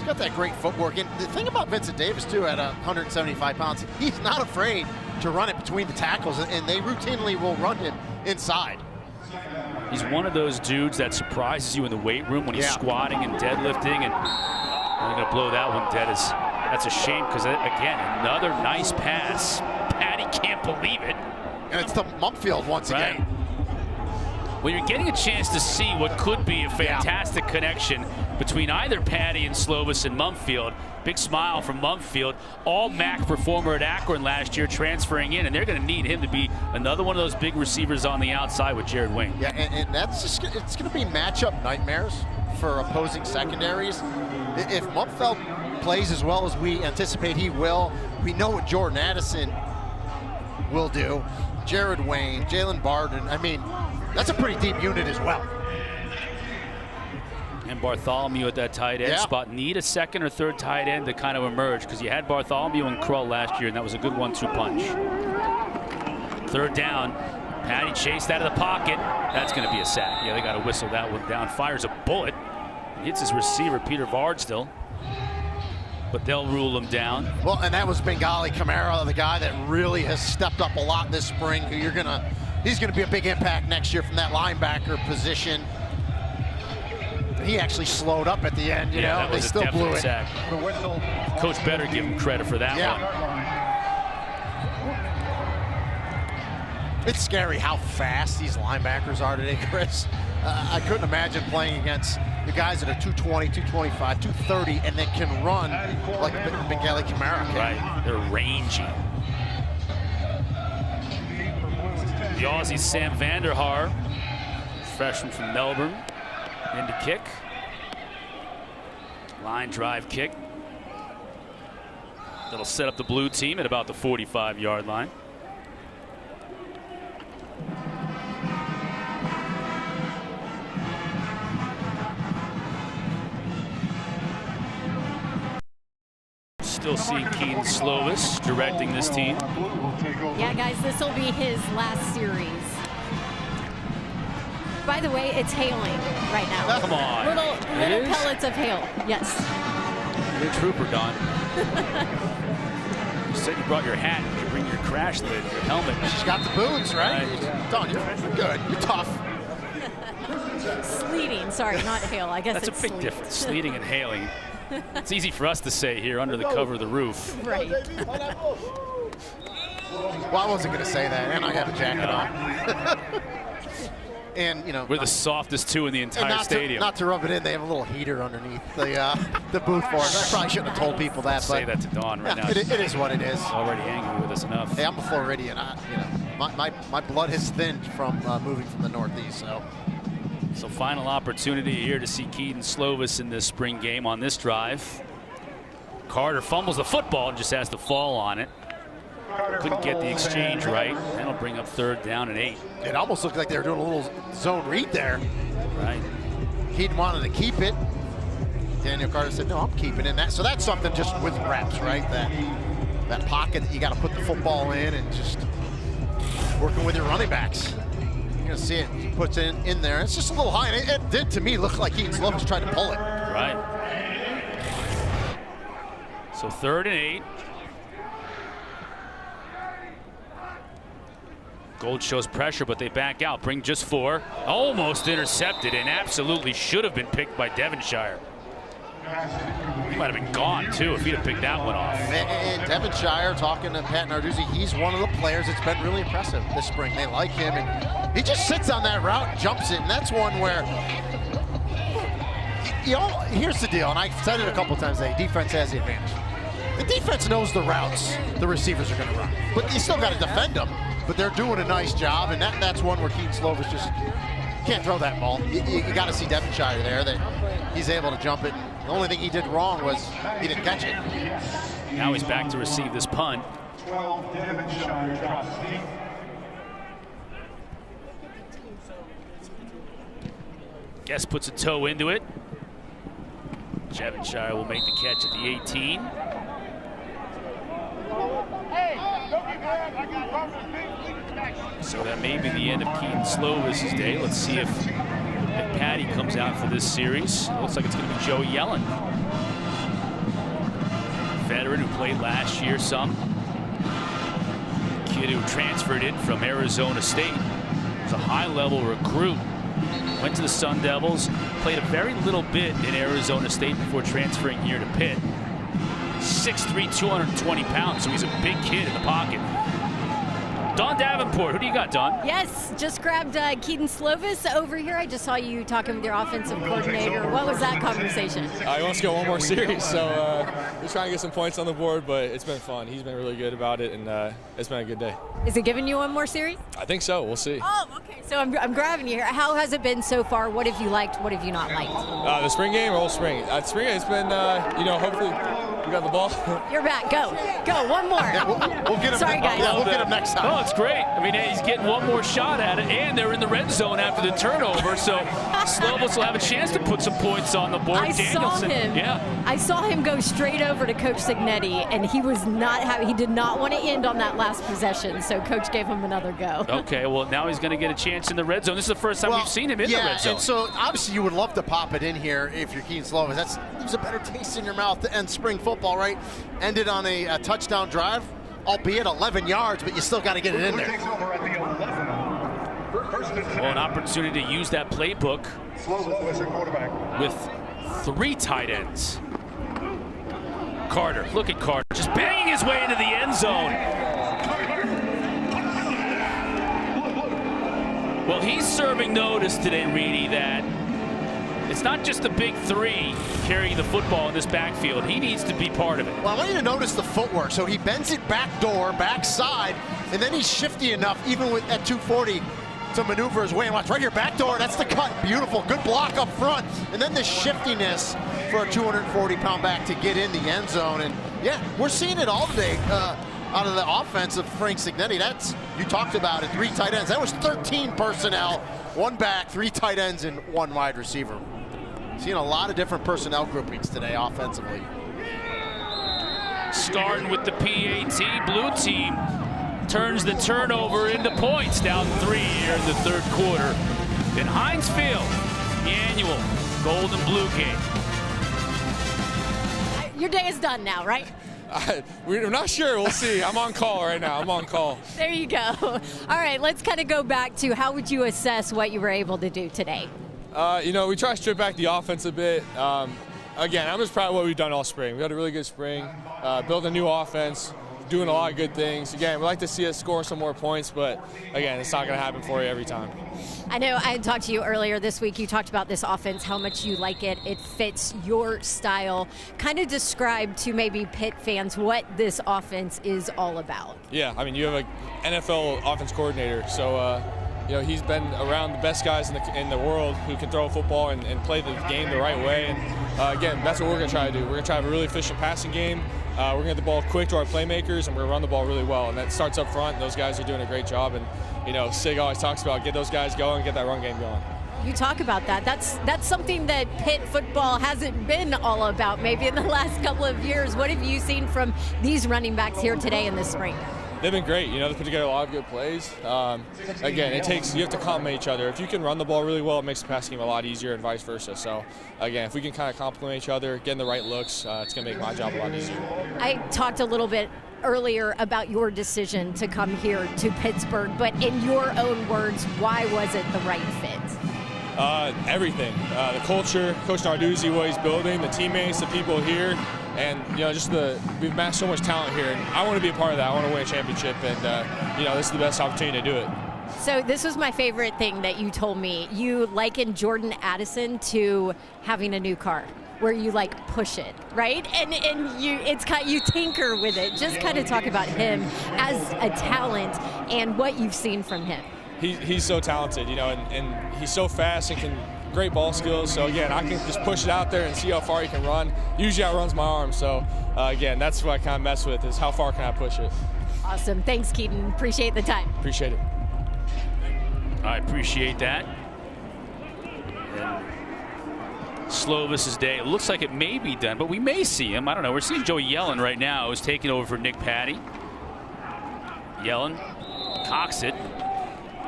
got that great footwork. And the thing about Vincent Davis, too, at 175 pounds, he's not afraid to run it between the tackles, and they routinely will run him inside. He's one of those dudes that surprises you in the weight room when he's squatting and deadlifting, and I'm going to blow that one dead. That's a shame because, again, another nice pass. Patty can't believe it. And it's to Mumpfield once again. Well, you're getting a chance to see what could be a fantastic connection between either Patty and Slovis and Mumpfield. Big smile from Mumpfield, all MAC performer at Akron last year, transferring in, and they're going to need him to be another one of those big receivers on the outside with Jared Wayne. Yeah, and that's just, it's going to be matchup nightmares for opposing secondaries. If Mumpfield plays as well as we anticipate he will, we know what Jordan Addison will do. Jared Wayne, Jalen Barden, I mean, that's a pretty deep unit as well. And Bartholomew at that tight end spot. Need a second or third tight end to kind of emerge, because you had Bartholomew and Krull last year, and that was a good 1-2 punch. Third down. Patty chased out of the pocket. That's going to be a sack. Yeah, they got to whistle that one down. Fires a bullet. Hits his receiver, Peter Vardsdale. But they'll rule him down. Well, and that was Bengali Kamara, the guy that really has stepped up a lot this spring. Who he's going to be a big impact next year from that linebacker position. He actually slowed up at the end, you know. That was they still blew it. Sack. Coach better give him credit for that one. It's scary how fast these linebackers are today, Chris. I couldn't imagine playing against the guys that are 220, 225, 230, and that can run like Bengali Kamara can. Right, they're rangy. The Aussie Sam Vanderhaar, freshman from Melbourne, into kick. Line drive kick. That'll set up the blue team at about the 45-yard line. Still seeing Keaton Slovis directing this team. Yeah, guys, this will be his last series. By the way, it's hailing right now. Come on. Little pellets of hail. Yes. You're a trooper, Don. You said you brought your hat. You bring your crash lid, your helmet. She's got the boots, right? Don, you're good. You're tough. Sleeting. Sorry, not hail. I guess that's it's a big difference. Sleeting and hailing. It's easy for us to say here under the cover of the roof. Right. Well, I wasn't going to say that, and I have a jacket on. And, you know, we're the softest two in the entire stadium. Not to rub it in, they have a little heater underneath the booth for us. I probably shouldn't have told people that. Say that to Dawn right now. It is what it is. Already angry with us enough. Hey, I'm a Floridian. My blood has thinned from moving from the Northeast. So final opportunity here to see Keaton Slovis in this spring game on this drive. Carter fumbles the football and just has to fall on it. Couldn't get the exchange right. That'll bring up third down and 8. It almost looked like they were doing a little zone read there. Right. Keaton wanted to keep it. Daniel Carter said, no, I'm keeping it. So that's something just with reps, right? That pocket that you got to put the football in and just working with your running backs. You're going to see it. He puts it in there. It's just a little high. And it did, to me, look like Keaton Slovis tried to pull it. Right. So 3rd and 8. Gold shows pressure, but they back out. Bring just 4. Almost intercepted and absolutely should have been picked by Devonshire. He might have been gone, too, if he'd have picked that one off. And Devonshire, talking to Pat Narduzzi, he's one of the players that's been really impressive this spring. They like him, and he just sits on that route and jumps it, and that's one where, you know, here's the deal, and I've said it a couple times today, defense has the advantage. The defense knows the routes the receivers are going to run, but you still got to defend them, but they're doing a nice job, and that's one where Keaton Slovis just can't throw that ball. You got to see Devonshire there, that he's able to jump it. The only thing he did wrong was he didn't catch it. Now he's back to receive this punt. 12, Devonshire Trustee. Guest puts a toe into it. Devonshire will make the catch at the 18. So that may be the end of Keaton Slovis' day. Let's see if Patty comes out for this series. It looks like it's going to be Joey Yellen. Veteran who played last year some. Kid who transferred in from Arizona State. Was a high-level recruit. Went to the Sun Devils. Played a very little bit in Arizona State before transferring here to Pitt. 6'3", 220 pounds, so he's a big kid in the pocket. Don Davenport, who do you got, Don? Yes, just grabbed Keaton Slovis over here. I just saw you talking with your offensive coordinator. What was that conversation? He wants to go one more series, so we're trying to get some points on the board, but it's been fun. He's been really good about it, and it's been a good day. Is it giving you one more series? I think so. We'll see. Oh, okay. So I'm grabbing you here. How has it been so far? What have you liked? What have you not liked? The spring game or whole spring? Spring game, it's been, hopefully you got the ball. You're back. Go. One more. Yeah, we'll get him. Sorry, guys. Yeah, we'll get him next time. Oh, it's great. I mean, he's getting one more shot at it, and they're in the red zone after the turnover, so Slovis will have a chance to put some points on the board. I saw him. Yeah. I saw him go straight over to Coach Signetti, and he was not happy. He did not want to end on that last possession, so Coach gave him another go. Okay, well, now he's going to get a chance in the red zone. This is the first time we've seen him in the red zone. And so obviously you would love to pop it in here if you're Keaton Slovis. That leaves a better taste in your mouth to end spring football, right? Ended on a touchdown drive, albeit 11 yards, but you still got to get it in there. Well, an opportunity to use that playbook with 3 tight ends. Carter, look at Carter, just banging his way into the end zone. Well, he's serving notice today, Reedy, that it's not just the big 3 carrying the football in this backfield. He needs to be part of it. Well, I want you to notice the footwork. So he bends it back door, backside, and then he's shifty enough, even at 240, to maneuver his way. And watch right here, back door, that's the cut. Beautiful, good block up front. And then the shiftiness for a 240-pound back to get in the end zone. And yeah, we're seeing it all today out of the offense of Frank Signetti. You talked about it, 3 tight ends. That was 13 personnel, 1 back, 3 tight ends, and 1 wide receiver. Seeing a lot of different personnel groupings today offensively. Starting with the PAT, blue team turns the turnover into points, down 3 here in the 3rd quarter. In Heinz Field, the annual gold and blue game. Your day is done now, right? We're not sure. We'll see. I'm on call right now. I'm on call. There you go. All right, let's kind of go back to how would you assess what you were able to do today? We try to strip back the offense a bit. Again, I'm just proud of what we've done all spring. We had a really good spring, built a new offense, doing a lot of good things. Again, we'd like to see us score some more points, but again, it's not going to happen for you every time. I know I had talked to you earlier this week. You talked about this offense, how much you like it. It fits your style. Kind of describe to maybe Pitt fans what this offense is all about. Yeah, I mean, you have an NFL offense coordinator, so he's been around the best guys in the world who can throw a football and play the game the right way. And again, that's what we're going to try to do. We're going to try to have a really efficient passing game. We're going to get the ball quick to our playmakers, and we're going to run the ball really well. And that starts up front. Those guys are doing a great job. And Sig always talks about get those guys going, get that run game going. You talk about that. That's something that Pitt football hasn't been all about maybe in the last couple of years. What have you seen from these running backs here today in the spring? they've been great. You know, they put together a lot of good plays. Again, you have to complement each other. If you can run the ball really well, it makes the passing game a lot easier and vice versa. So, again, if we can kind of complement each other, getting the right looks, it's going to make my job a lot easier. I talked a little bit earlier about your decision to come here to Pittsburgh, but in your own words, why was it the right fit? Everything. The culture, Coach Narduzzi, what he's building, the teammates, the people here, and we've amassed so much talent here, and I want to be a part of that. I want to win a championship, and this is the best opportunity to do it. So this was my favorite thing that you told me. You likened Jordan Addison to having a new car, where you push it, right? And you tinker with it. Just kind of talk about him as a talent and what you've seen from him. He's so talented, and he's so fast and can great ball skills. So again, I can just push it out there and see how far he can run. Usually outruns my arm. So again, that's what I kind of mess with, is how far can I push it. Awesome. Thanks, Keaton. Appreciate the time. Appreciate it. I appreciate that. Slovis's day. It looks like it may be done, but we may see him. I don't know. We're seeing Joey Yellen right now, who's taking over for Nick Patty. Yellen cocks it.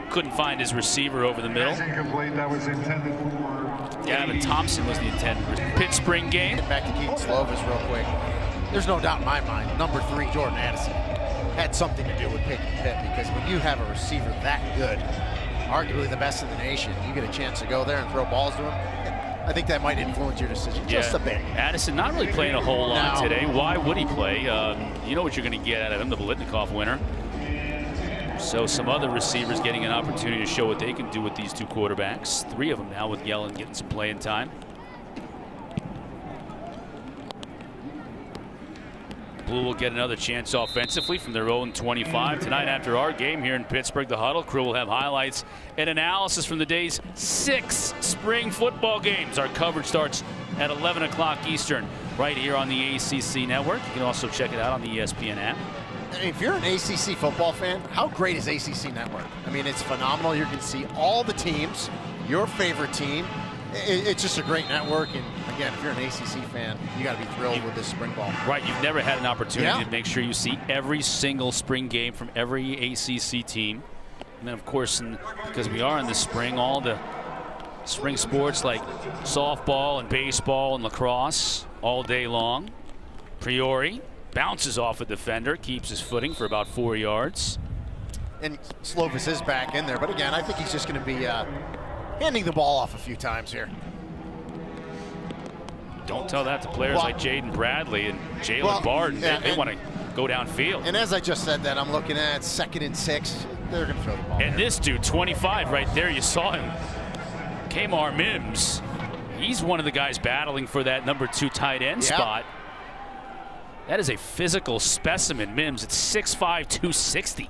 Couldn't find his receiver over the middle. That's incomplete. That was intended for Gavin Thompson was the intended Pittsburgh game. Get back to Keaton Slovis real quick. There's no doubt in my mind, number 3, Jordan Addison, had something to do with picking Pitt, because when you have a receiver that good, arguably the best in the nation, you get a chance to go there and throw balls to him. I think that might influence your decision just a bit. Addison not really playing a whole lot today. Why would he play? You know what you're going to get out of him, the Biletnikoff winner. So some other receivers getting an opportunity to show what they can do with these two quarterbacks. 3 of them now with Yellen getting some playing time. Blue will get another chance offensively from their own 25. Tonight after our game here in Pittsburgh, the Huddle crew will have highlights and analysis from the day's 6 spring football games. Our coverage starts at 11 o'clock Eastern right here on the ACC network. You can also check it out on the ESPN app. If you're an ACC football fan, how great is ACC Network? I mean, it's phenomenal. You can see all the teams, your favorite team. It's just a great network. And again, if you're an ACC fan, you got to be thrilled with this spring ball. Right, you've never had an opportunity to make sure you see every single spring game from every ACC team. And then, of course, because we are in the spring, all the spring sports like softball and baseball and lacrosse all day long. Priori bounces off a defender, keeps his footing for about 4 yards. And Slovis is back in there, but again, I think he's just going to be handing the ball off a few times here. Don't tell that to players like Jaden Bradley and Jalen Barton. They want to go downfield. And as I just said that, I'm looking at 2nd and 6. They're going to throw the ball. And this dude, 25 right there, you saw him. Kmar Mims. He's one of the guys battling for that number 2 tight end spot. That is a physical specimen, Mims. It's 6'5", 260.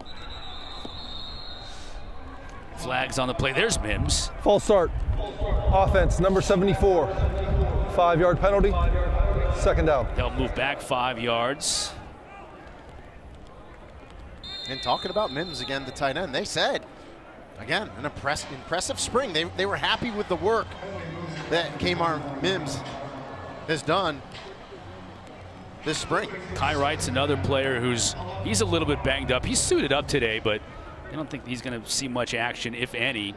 Flags on the play. There's Mims. False start. Offense, number 74. 5-yard penalty. 2nd down. They'll move back 5 yards. And talking about Mims again, the tight end, they said, again, an impressive spring. They were happy with the work that Kmar Mims has done this spring. Kai Wright's another player he's a little bit banged up. He's suited up today, but I don't think he's going to see much action, if any.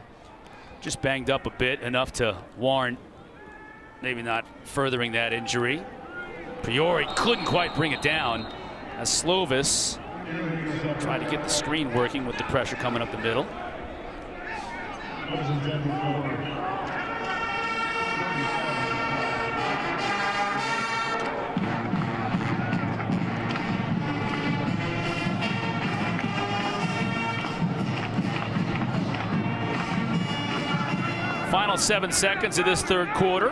Just banged up a bit, enough to warrant maybe not furthering that injury. Priori couldn't quite bring it down as Slovis tried to get the screen working with the pressure coming up the middle. Final 7 seconds of this third quarter.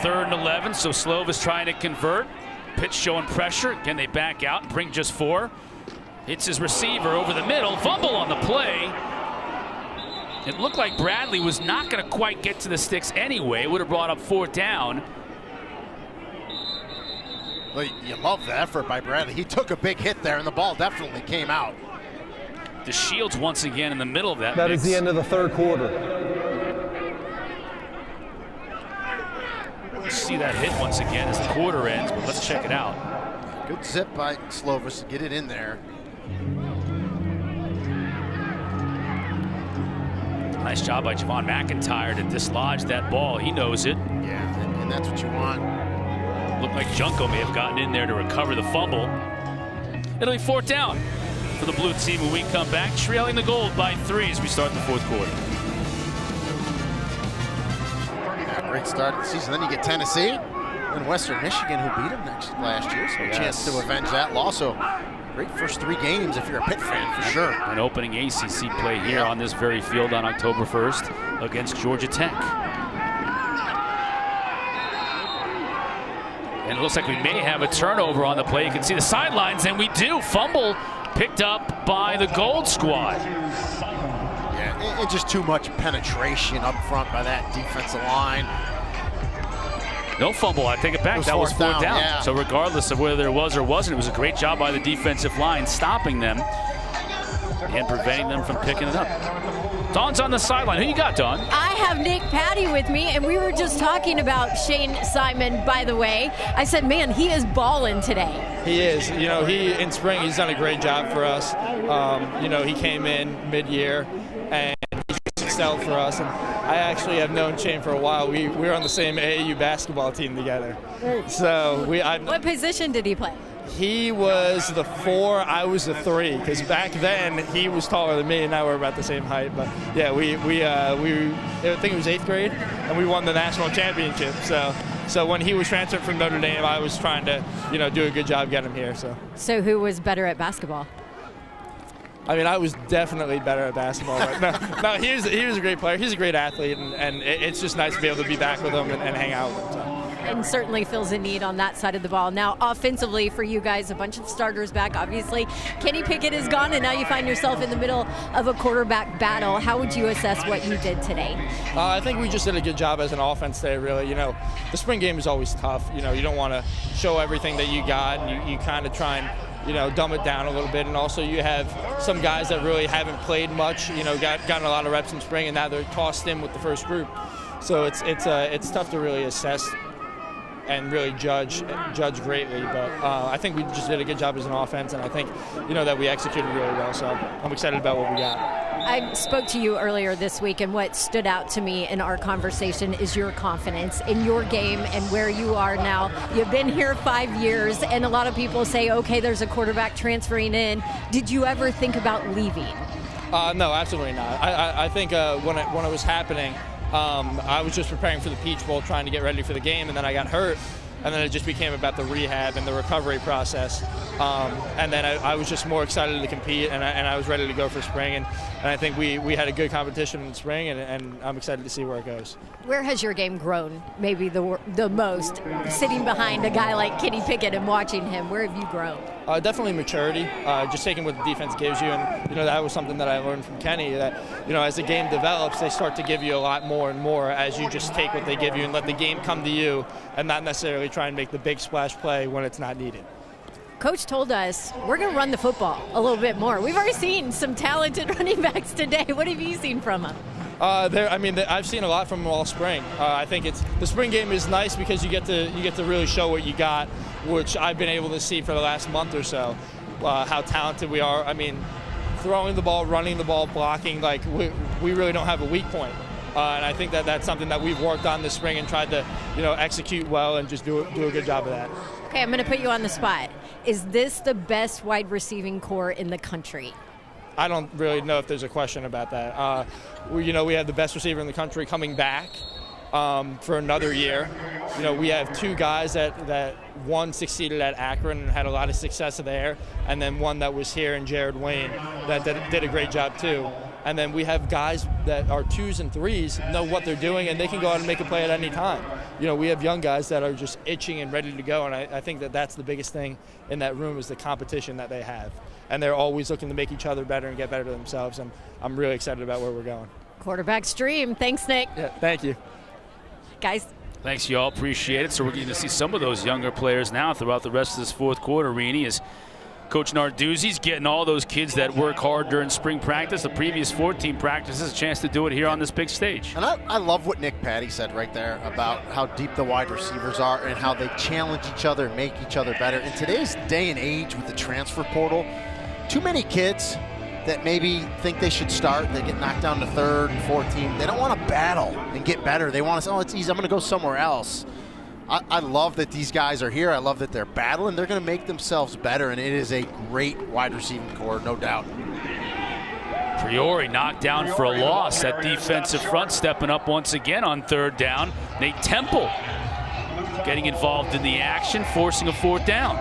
3rd and 11, so Slovis trying to convert. Pitch showing pressure. Can they back out and bring just 4? Hits his receiver over the middle. Fumble on the play. It looked like Bradley was not going to quite get to the sticks anyway. Would have brought up 4th down. Well, you love the effort by Bradley. He took a big hit there, and the ball definitely came out. The Shields once again in the middle of that That mix. is the end of the third quarter. Let's see that hit once again as the quarter ends, but let's check it out. Good zip by Slovis to get it in there. Nice job by Javon McIntyre to dislodge that ball. He knows it. Yeah, and that's what you want. Looked like Junko may have gotten in there to recover the fumble. It'll be 4th down for the blue team when we come back, trailing the Gold by 3 as we start the 4th quarter. Yeah, great start of the season. Then you get Tennessee and Western Michigan, who beat them last year. So a chance to avenge that loss. So great first 3 games if you're a Pitt fan, for sure. An opening ACC play here on this very field on October 1st against Georgia Tech. And it looks like we may have a turnover on the play. You can see the sidelines, and we do. Fumble picked up by the Gold squad. Yeah, and just too much penetration up front by that defensive line. No fumble, I take it back. That was 4th down. Yeah. So regardless of whether there was or wasn't, it was a great job by the defensive line stopping them and preventing them from picking it up. Dawn's on the sideline. Who you got, Dawn? I have Nick Patty with me, and we were just talking about Shane Simon, by the way. I said, man, he is balling today. He is. You know, in spring, he's done a great job for us. You know, he came in mid-year, and he's excelled for us. And I actually have known Shane for a while. We were on the same AAU basketball team together. So what position did he play? He was the 4, I was the 3, because back then he was taller than me, and now we're about the same height. But yeah, we I think it was 8th grade, and we won the national championship. So when he was transferred from Notre Dame, I was trying to, you know, do a good job getting him here. So who was better at basketball? I mean, I was definitely better at basketball. But no, he was a great player. He's a great athlete, and it's just nice to be able to be back with him and hang out with him. So. And certainly fills a need on that side of the ball. Now, offensively for you guys, a bunch of starters back, obviously. Kenny Pickett is gone, and now you find yourself in the middle of a quarterback battle. How would you assess what you did today? I think we just did a good job as an offense today, really. You know, the spring game is always tough. You know, you don't want to show everything that you got, and you kind of try and, you know, dumb it down a little bit. And also you have some guys that really haven't played much, you know, gotten a lot of reps in spring, and now they're tossed in with the first group. So it's tough to really assess and really judge greatly, but I think we just did a good job as an offense, and I think, you know, that we executed really well, so I'm excited about what we got. I spoke to you earlier this week, and what stood out to me in our conversation is your confidence in your game and where you are now. You've been here 5 years, and a lot of people say, okay, there's a quarterback transferring in. Did you ever think about leaving? No, absolutely not. I think when it was happening, I was just preparing for the Peach Bowl, trying to get ready for the game, and then I got hurt, and then it just became about the rehab and the recovery process. And then I was just more excited to compete, and I was ready to go for spring, and I think we had a good competition in spring, and I'm excited to see where it goes. Where has your game grown maybe the most? Sitting behind a guy like Kenny Pickett and watching him, where have you grown? Definitely maturity, just taking what the defense gives you, and, you know, that was something that I learned from Kenny, that, you know, as the game develops, they start to give you a lot more and more as you just take what they give you and let the game come to you, and not necessarily try and make the big splash play when it's not needed. Coach told us we're going to run the football a little bit more. We've already seen some talented running backs today. What have you seen from them? I've seen a lot from them all spring. I think the spring game is nice because you get to really show what you got, which I've been able to see for the last month or so, how talented we are. I mean, throwing the ball, running the ball, blocking, like we really don't have a weak point. And I think that's something that we've worked on this spring and tried to, you know, execute well and just do a good job of that. Okay, I'm going to put you on the spot. Is this the best wide receiving core in the country? I don't really know if there's a question about that. We have the best receiver in the country coming back for another year. You know, we have 2 guys that one succeeded at Akron and had a lot of success there, and then one that was here in Jared Wayne that did a great job too. And then we have guys that are 2s and 3s, know what they're doing, and they can go out and make a play at any time. You know, we have young guys that are just itching and ready to go, and I think that's the biggest thing in that room is the competition that they have. And they're always looking to make each other better and get better themselves, and I'm really excited about where we're going. Quarterback's dream. Thanks, Nick. Yeah, thank you. Guys. Thanks, y'all. Appreciate it. So we're getting to see some of those younger players now throughout the rest of this 4th quarter, Reenie, as Coach Narduzzi's getting all those kids that work hard during spring practice, the previous 14 practices, a chance to do it here on this big stage. And I love what Nick Patty said right there about how deep the wide receivers are and how they challenge each other and make each other better. In today's day and age with the transfer portal, too many kids that maybe think they should start, they get knocked down to third and fourth team. They don't want to battle and get better. They want to say, oh, it's easy, I'm going to go somewhere else. I love that these guys are here. I love that they're battling. They're going to make themselves better, and it is a great wide receiving core, no doubt. Priori knocked down for a loss. That defensive front stepping up once again on third down. Nate Temple getting involved in the action, forcing a fourth down.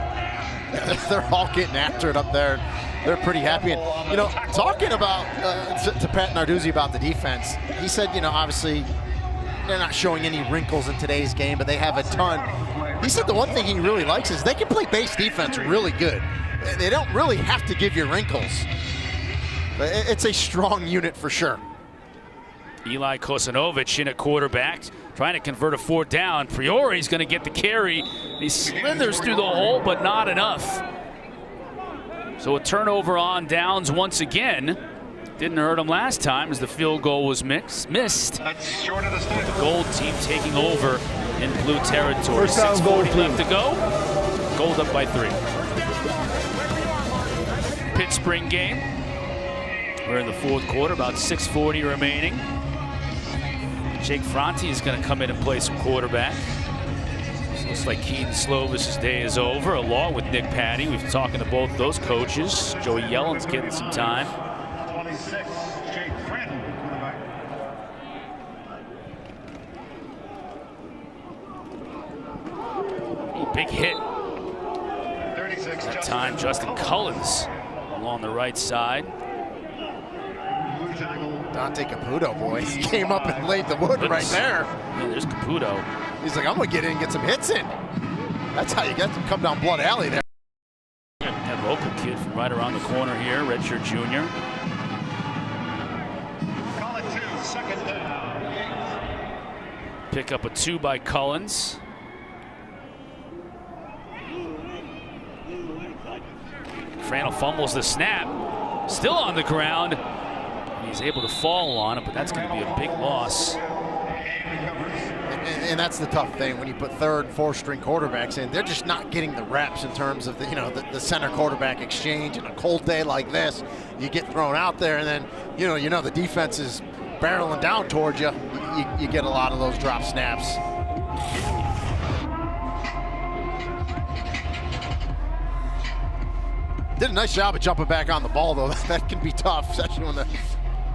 They're all getting after it up there. They're pretty happy. And, you know, talking about to Pat Narduzzi about the defense, he said, you know, obviously they're not showing any wrinkles in today's game, but they have a ton. He said the one thing he really likes is they can play base defense really good. They don't really have to give you wrinkles. But it's a strong unit for sure. Eli Kosanovich in at quarterback, trying to convert a fourth down. Priori's going to get the carry. He slithers through the hole, but not enough. So a turnover on downs once again. Didn't hurt him last time as the field goal was missed. That's short of the stick. The gold team taking over in blue territory. First down, gold 6:40 team. left to go. Gold up by 3. Pittsburgh game. We're in the fourth quarter, about 6:40 remaining. Jake Fronte is going to come in and play some quarterback. So looks like Keaton Slovis's day is over, along with Nick Patty. We've been talking to both those coaches. Joey Yellen's getting some time. 26, Jake Frenton, quarterback. Big hit. 36, That time, Justin Cullens along the right side. Blue tackle. Dante Caputo, boy, he came up and laid the wood right there. Yeah, there's Caputo. He's like, I'm going to get in and get some hits in. That's how you get to come down Blood Alley there. That local kid from right around the corner here, redshirt junior. Call it 2, second down. Pick up a 2 by Cullens. Frannel fumbles the snap. Still on the ground. He's able to fall on it, but that's going to be a big loss. And that's the tough thing when you put third and fourth string quarterbacks in. They're just not getting the reps in terms of the center quarterback exchange. And a cold day like this, you get thrown out there, and then you know the defense is barreling down towards you. You get a lot of those drop snaps. Did a nice job of jumping back on the ball, though. That can be tough, especially when the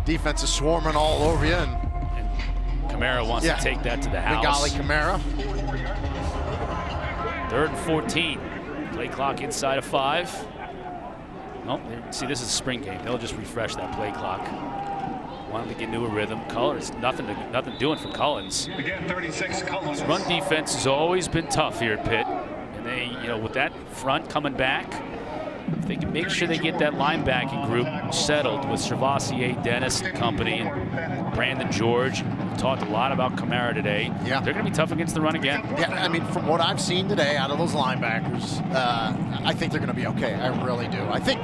defense is swarming all over you. And Kamara wants to take that to the house. Big Ollie Kamara. 3rd and 14. Play clock inside of 5. Nope. See, this is a spring game. They'll just refresh that play clock. Want to get into a rhythm. Cullens, nothing doing for Cullens. Again, 36, Collins. Run defense has always been tough here at Pitt, and they, with that front coming back, if they can make sure they get that linebacking group settled with Travassier, Dennis and company, and Brandon George. We've talked a lot about Kamara today. Yeah. They're going to be tough against the run again. Yeah, I mean, from what I've seen today out of those linebackers, I think they're going to be okay. I really do. I think,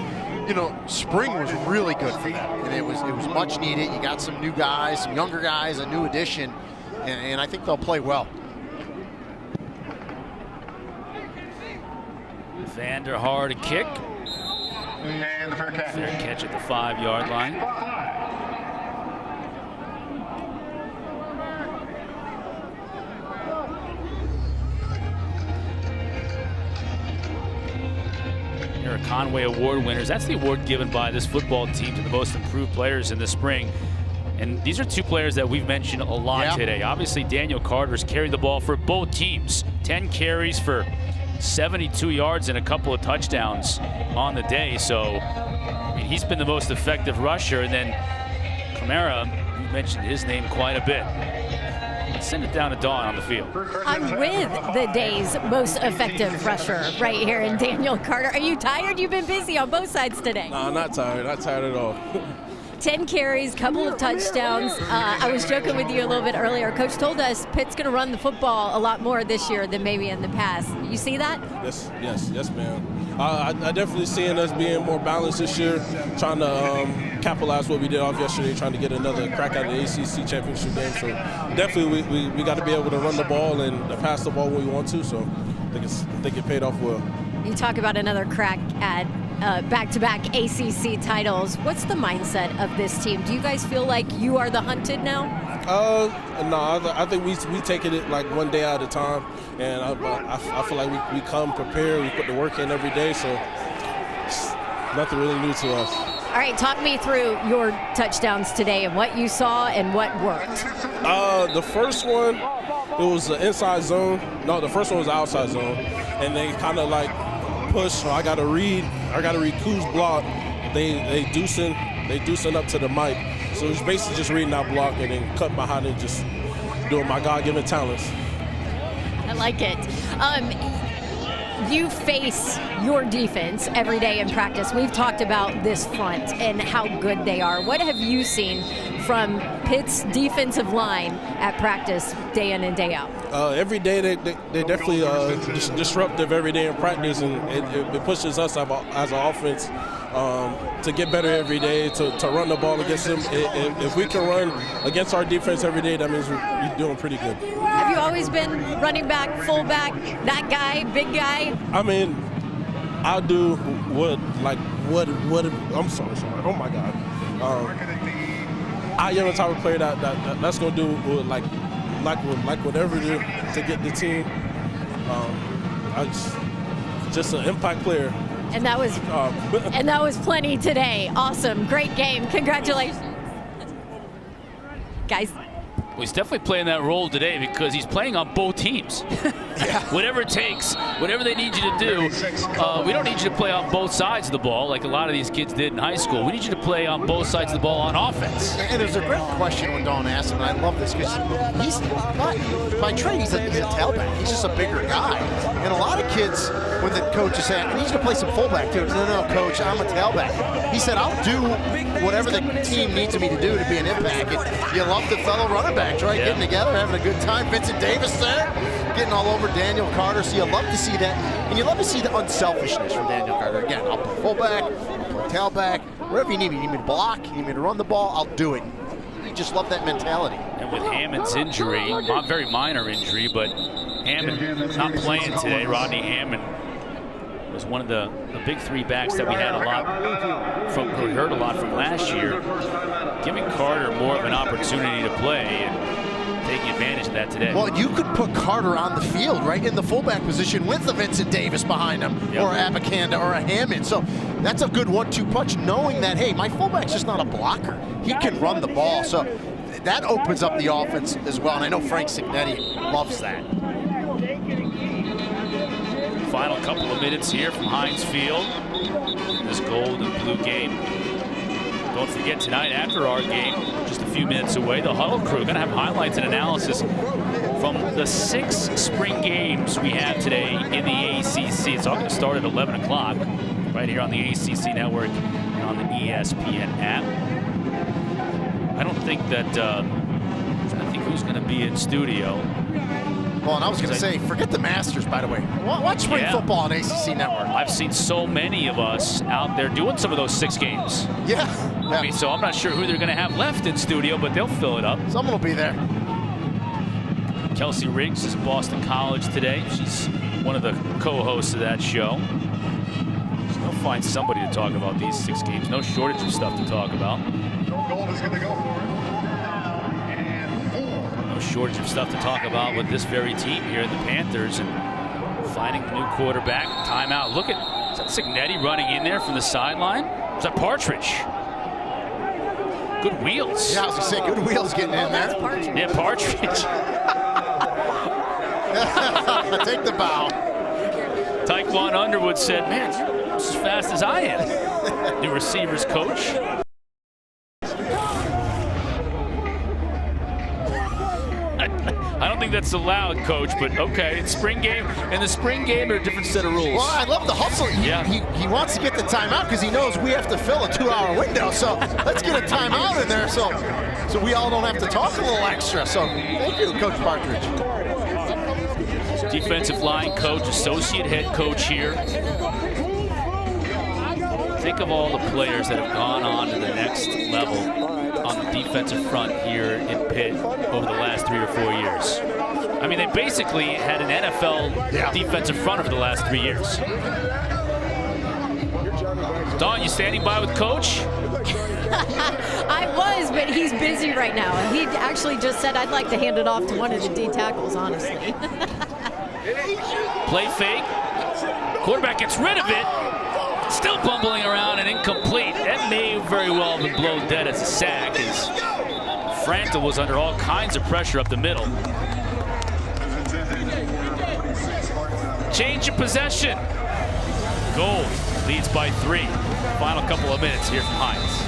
spring was really good for them, and it was much needed. You got some new guys, some younger guys, a new addition, and I think they'll play well. Vander Haar to kick. And the fair catch. Fair catch at the 5-yard line. Here are Conway Award winners. That's the award given by this football team to the most improved players in the spring. And these are 2 players that we've mentioned a lot today. Obviously, Daniel Carter's carried the ball for both teams. 10 carries for 72 yards and a couple of touchdowns on the day. So he's been the most effective rusher. And then Kamara, you mentioned his name quite a bit. Let's send it down to Dawn on the field. I'm with the day's most effective rusher right here in Daniel Carter. Are you tired? You've been busy on both sides today. No, I'm not tired. Not tired at all. 10 carries, couple of touchdowns. I was joking with you a little bit earlier. Coach told us Pitt's going to run the football a lot more this year than maybe in the past. You see that? Yes, ma'am. I definitely seeing us being more balanced this year, trying to capitalize what we did off yesterday, trying to get another crack at the ACC championship game. So definitely we got to be able to run the ball and pass the ball when we want to. So I think it paid off well. You talk about another crack at back-to-back ACC titles. What's the mindset of this team? Do you guys feel like you are the hunted now? No, I think we taking it like one day at a time, and I feel like we come prepared, we put the work in every day, so it's nothing really new to us. All right, talk me through your touchdowns today and what you saw and what worked. The first one, it was the inside zone. No, the first one was the outside zone, and they kind of like push. So I got to read Koo's block. They deucing up to the mic. So it's basically just reading that block and then cut behind it, just doing my God-given talents. I like it. You face your defense every day in practice. We've talked about this front and how good they are. What have you seen from Pitt's defensive line at practice day in and day out? Every day they definitely disruptive every day in practice, and it pushes us as an offense to get better every day, to run the ball against them. If we can run against our defense every day, that means we're doing pretty good. Have you always been running back, fullback, that guy, big guy? I mean, I'll do what I'm sorry. Oh my God. I am the type of player that's gonna do like whatever to get the team. I just an impact player. And that was plenty today. Awesome, great game. Congratulations, guys. Well, he's definitely playing that role today because he's playing on both teams. Whatever it takes, whatever they need you to do. We don't need you to play on both sides of the ball like a lot of these kids did in high school. We need you to play on both sides of the ball on offense. And there's a great question when Dawn asked him, and I love this because he's by trade, he's a tailback. He's just a bigger guy. And a lot of kids, when the coach is saying, I need you to play some fullback too. No, coach, I'm a tailback. He said, I'll do whatever the team needs me to do to be an impact. And you love the fellow running backs, right? Yeah. Getting together, having a good time. Vincent Davis there, getting all over Daniel Carter. So you love to see that. And you love to see the unselfishness from Daniel Carter. Again, I'll play fullback, I'll play tailback, wherever you need me. You need me to block, you need me to run the ball, I'll do it. You just love that mentality. And with Hammond's injury, not very minor injury, but Hammond not playing today. Rodney Hammond was one of the big three backs that we had a lot from, we heard a lot from last year, giving Carter more of an opportunity to play and taking advantage of that today. Well, you could put Carter on the field, right, in the fullback position with the Vincent Davis behind him, or a Abakanda or a Hammond. So that's a good 1-2 punch, knowing that, hey, my fullback's just not a blocker. He can run the ball. So that opens up the offense as well. And I know Frank Signetti loves that. Final couple of minutes here from Heinz Field in this gold and blue game. Don't forget, tonight after our game, just a few minutes away, the Huddle crew going to have highlights and analysis from the 6 spring games we have today in the ACC. It's all going to start at 11 o'clock right here on the ACC Network and on the ESPN app. I don't think that, I think who's going to be in studio. Well, and I was going to say, forget the Masters, by the way. Watch spring football on ACC Network. I've seen so many of us out there doing some of those 6 games. Yeah. I mean, so I'm not sure who they're going to have left in studio, but they'll fill it up. Someone will be there. Kelsey Riggs is at Boston College today. She's one of the co-hosts of that show. So they'll find somebody to talk about these 6 games. No shortage of stuff to talk about. Gold is going to go for it. No shortage of stuff to talk about with this very team here, the Panthers, and finding the new quarterback. Timeout. Look at, is that Signetti running in there from the sideline? Is that Partridge? Good wheels. Yeah, I was going to say, good wheels getting in there. Partridge. Yeah, Partridge. Take the bow. Taekwon Underwood said, man, you're as fast as I am. New receivers coach. I don't think that's allowed, Coach, but okay. It's spring game, and the spring game are a different set of rules. Well, I love the hustle. He wants to get the timeout because he knows we have to fill a 2-hour window. So let's get a timeout in there so we all don't have to talk a little extra. So thank you, Coach Partridge. Defensive line coach, associate head coach here. Think of all the players that have gone on to the next level on the defensive front here in Pitt over the last 3 or 4 years. I mean, they basically had an NFL defensive front over the last 3 years. Dawn, you standing by with Coach? I was, but he's busy right now. He actually just said I'd like to hand it off to one of the D tackles, honestly. Play fake. Quarterback gets rid of it. Still bumbling around and incomplete. That may very well have been blown dead as a sack, as Frankel was under all kinds of pressure up the middle. Change of possession. Gold leads by 3. Final couple of minutes here from Hines.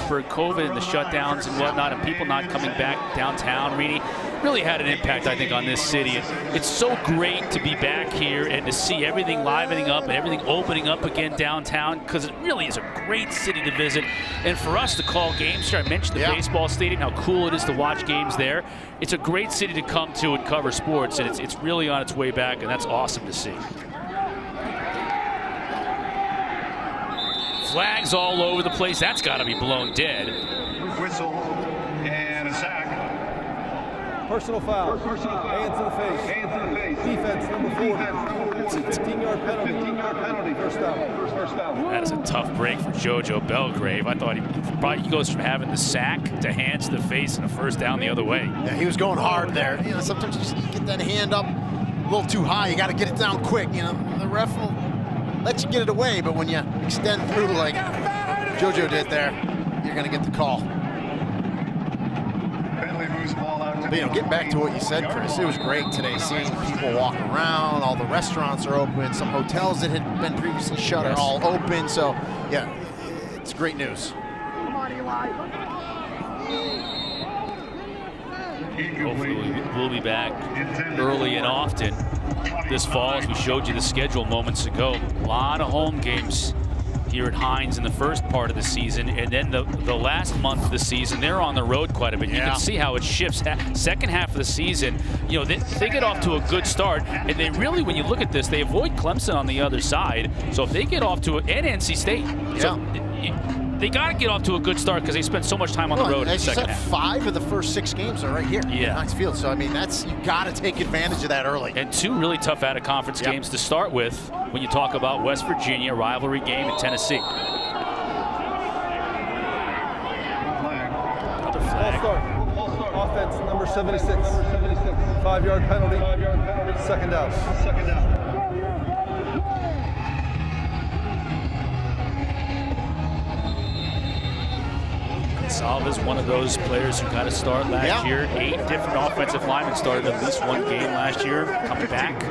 For COVID and the shutdowns and whatnot, and people not coming back downtown, really had an impact, I think, on this city. It's so great to be back here and to see everything livening up and everything opening up again downtown, because it really is a great city to visit. And for us to call games here, I mentioned the baseball stadium, how cool it is to watch games there. It's a great city to come to and cover sports, and it's really on its way back, and that's awesome to see. Flags all over the place. That's got to be blown dead. Whistle and a sack. Personal foul. Hands in the face. Defense, number 4. 15-yard penalty. First down. That is a tough break for JoJo Belgrave. I thought he goes from having the sack to hands to the face and a first down the other way. Yeah, he was going hard there. You know, sometimes you just get that hand up a little too high. You got to get it down quick. You know, the ref will let you get it away, but when you extend through like JoJo did there, you're going to get the call. But, you know, getting back to what you said, Chris, it was great today seeing people walk around. All the restaurants are open. Some hotels that had been previously shut are all open. So, yeah, it's great news. Hopefully we'll be back early and often this fall, as we showed you the schedule moments ago. A lot of home games here at Hines in the first part of the season, and then the last month of the season, they're on the road quite a bit. You can see how it shifts. Second half of the season, you know, they get off to a good start, and they really, when you look at this, they avoid Clemson on the other side. So if they get off to and NC State, so they got to get off to a good start because they spent so much time on the road in the second half. 5 of the first 6 games are right here at Heinz Field. So, I mean, you got to take advantage of that early. And 2 really tough out-of-conference games to start with when you talk about West Virginia, rivalry game, and Tennessee. Another flag. Offense, number 76. 5-yard penalty. Second down. Salva's one of those players who got to start last year. 8 different offensive linemen started at least one game last year, coming back.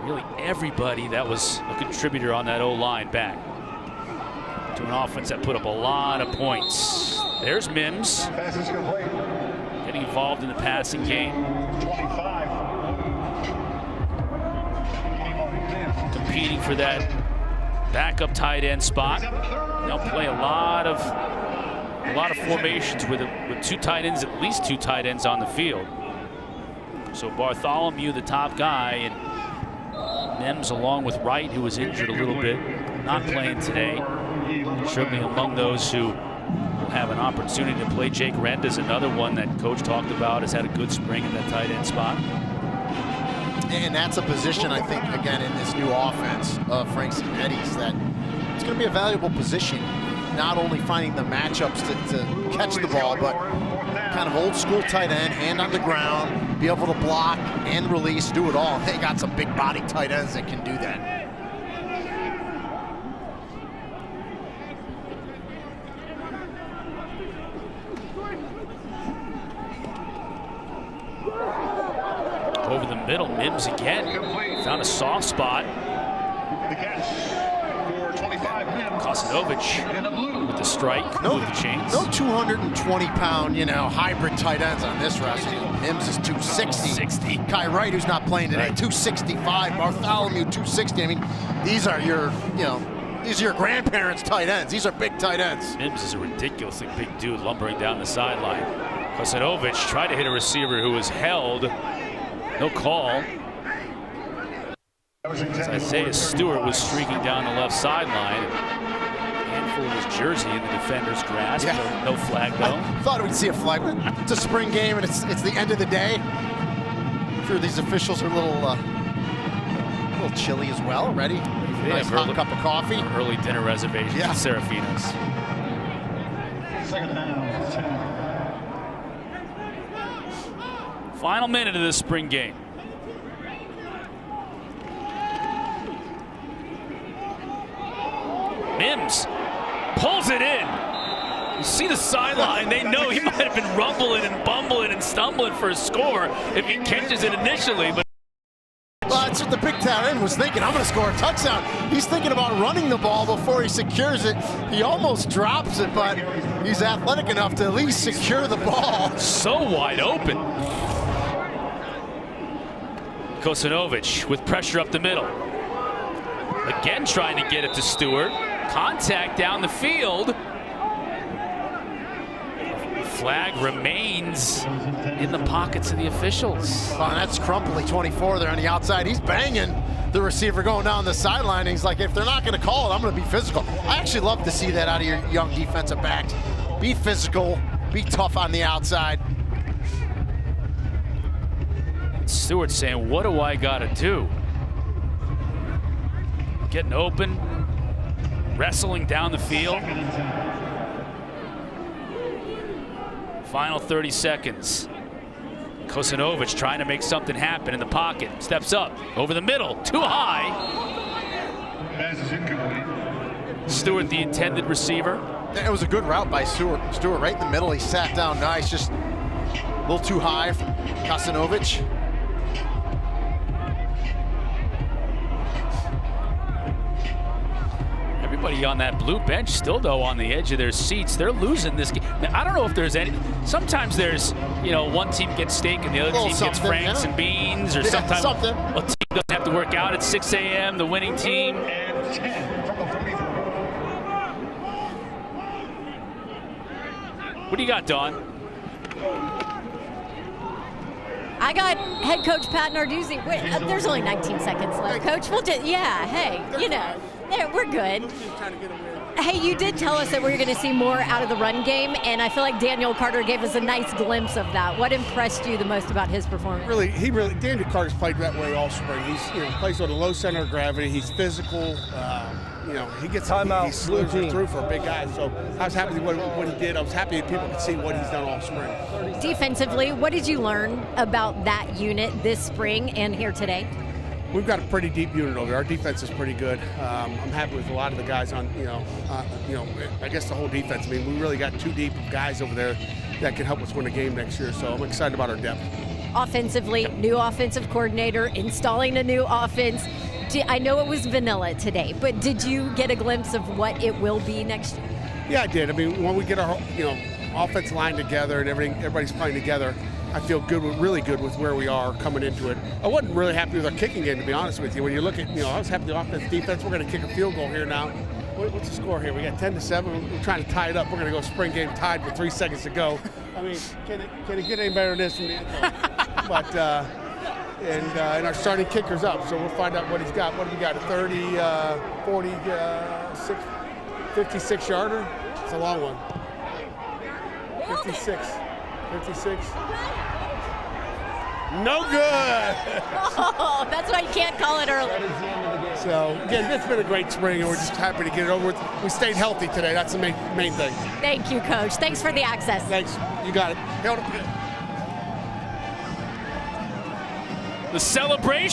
Really everybody that was a contributor on that O-line back to an offense that put up a lot of points. There's Mims getting involved in the passing game. Competing for that backup tight end spot. They'll play a lot of formations with 2 tight ends, at least 2 tight ends on the field. So Bartholomew, the top guy, and Mims along with Wright, who was injured a little bit, not playing today. Certainly among those who will have an opportunity to play. Jake Rend is another one that Coach talked about, has had a good spring in that tight end spot. And that's a position, I think, again, in this new offense of Frank Cighetti's, that it's going to be a valuable position, not only finding the matchups to catch the ball, but kind of old school tight end, hand on the ground, be able to block and release, do it all. They got some big body tight ends that can do that. Over the middle, Mims again found a soft spot. Kosanovich with the strike, No, with the chains. no 220-pound, hybrid tight ends on this roster. Mims is 260. Kai Wright, who's not playing today, 265. Bartholomew, 260. I mean, these are your grandparents' tight ends. These are big tight ends. Mims is a ridiculously big dude lumbering down the sideline. Kosanovich tried to hit a receiver who was held. No call. Isaiah Stewart was streaking down the left sideline. Handful of his jersey in the defender's grasp. Yeah. No flag, though. I thought we'd see a flag. It's a spring game, and it's the end of the day. I'm sure these officials are a little chilly as well. Ready? Nice hot cup of coffee. Early dinner reservations at Serafino's. Second down, 10. Final minute of this spring game. Mims pulls it in. You see the sideline, they know he might have been rumbling and bumbling and stumbling for a score if he catches it initially. But well, that's what the big tight end was thinking. I'm going to score a touchdown. He's thinking about running the ball before he secures it. He almost drops it, but he's athletic enough to at least secure the ball. So wide open. Kosanovich with pressure up the middle. Again trying to get it to Stewart. Contact down the field. Flag remains in the pockets of the officials. Well, that's Crumply, 24 there on the outside. He's banging the receiver going down the sideline. He's like, if they're not going to call it, I'm going to be physical. I actually love to see that out of your young defensive backs. Be physical, be tough on the outside. Stewart saying, what do I got to do? Getting open, wrestling down the field. Final 30 seconds. Kosanovich trying to make something happen in the pocket. Steps up, over the middle, too high. Pass is incomplete. Stewart, the intended receiver. It was a good route by Stewart. Stewart right in the middle. He sat down nice, just a little too high for Kosanovich. Everybody on that blue bench still, though, on the edge of their seats. They're losing this game. Now, I don't know if there's any. Sometimes there's, one team gets steak and the other team gets franks and beans, or sometimes a team doesn't have to work out at 6 a.m., the winning team. And 10 from the 33. What do you got, Dawn? I got head coach Pat Narduzzi. Wait, there's only 19 seconds left, Coach. We'll we're good. Hey, you did tell us that we were going to see more out of the run game, and I feel like Daniel Carter gave us a nice glimpse of that. What impressed you the most about his performance? Daniel Carter's played that way all spring. He's plays with a low center of gravity. He's physical. He gets he slurs through for a big guy. So I was happy with what he did. I was happy that people could see what he's done all spring. Defensively, what did you learn about that unit this spring and here today? We've got a pretty deep unit over there. Our defense is pretty good. I'm happy with a lot of the guys on, I guess the whole defense. I mean, we really got two deep guys over there that can help us win a game next year. So I'm excited about our depth. Offensively, new offensive coordinator, installing a new offense. I know it was vanilla today, but did you get a glimpse of what it will be next year? Yeah, I did. I mean, when we get our, offense line together and everybody's playing together, I feel good, really good with where we are coming into it. I wasn't really happy with our kicking game, to be honest with you. When you look at, I was happy with the offense, defense. We're going to kick a field goal here now. What's the score here? We got 10-7. We're trying to tie it up. We're going to go spring game tied with 3 seconds to go. I mean, can it get any better than this? But and our starting kicker's up, so we'll find out what he's got. What do we got? A 30, 46, 56 yarder? It's a long one. 56. No good. Oh, that's why you can't call it early. So, again, it's been a great spring, and we're just happy to get it over with. We stayed healthy today. That's the main thing. Thank you, Coach. Thanks for the access. Thanks. You got it. Held up good. The celebration.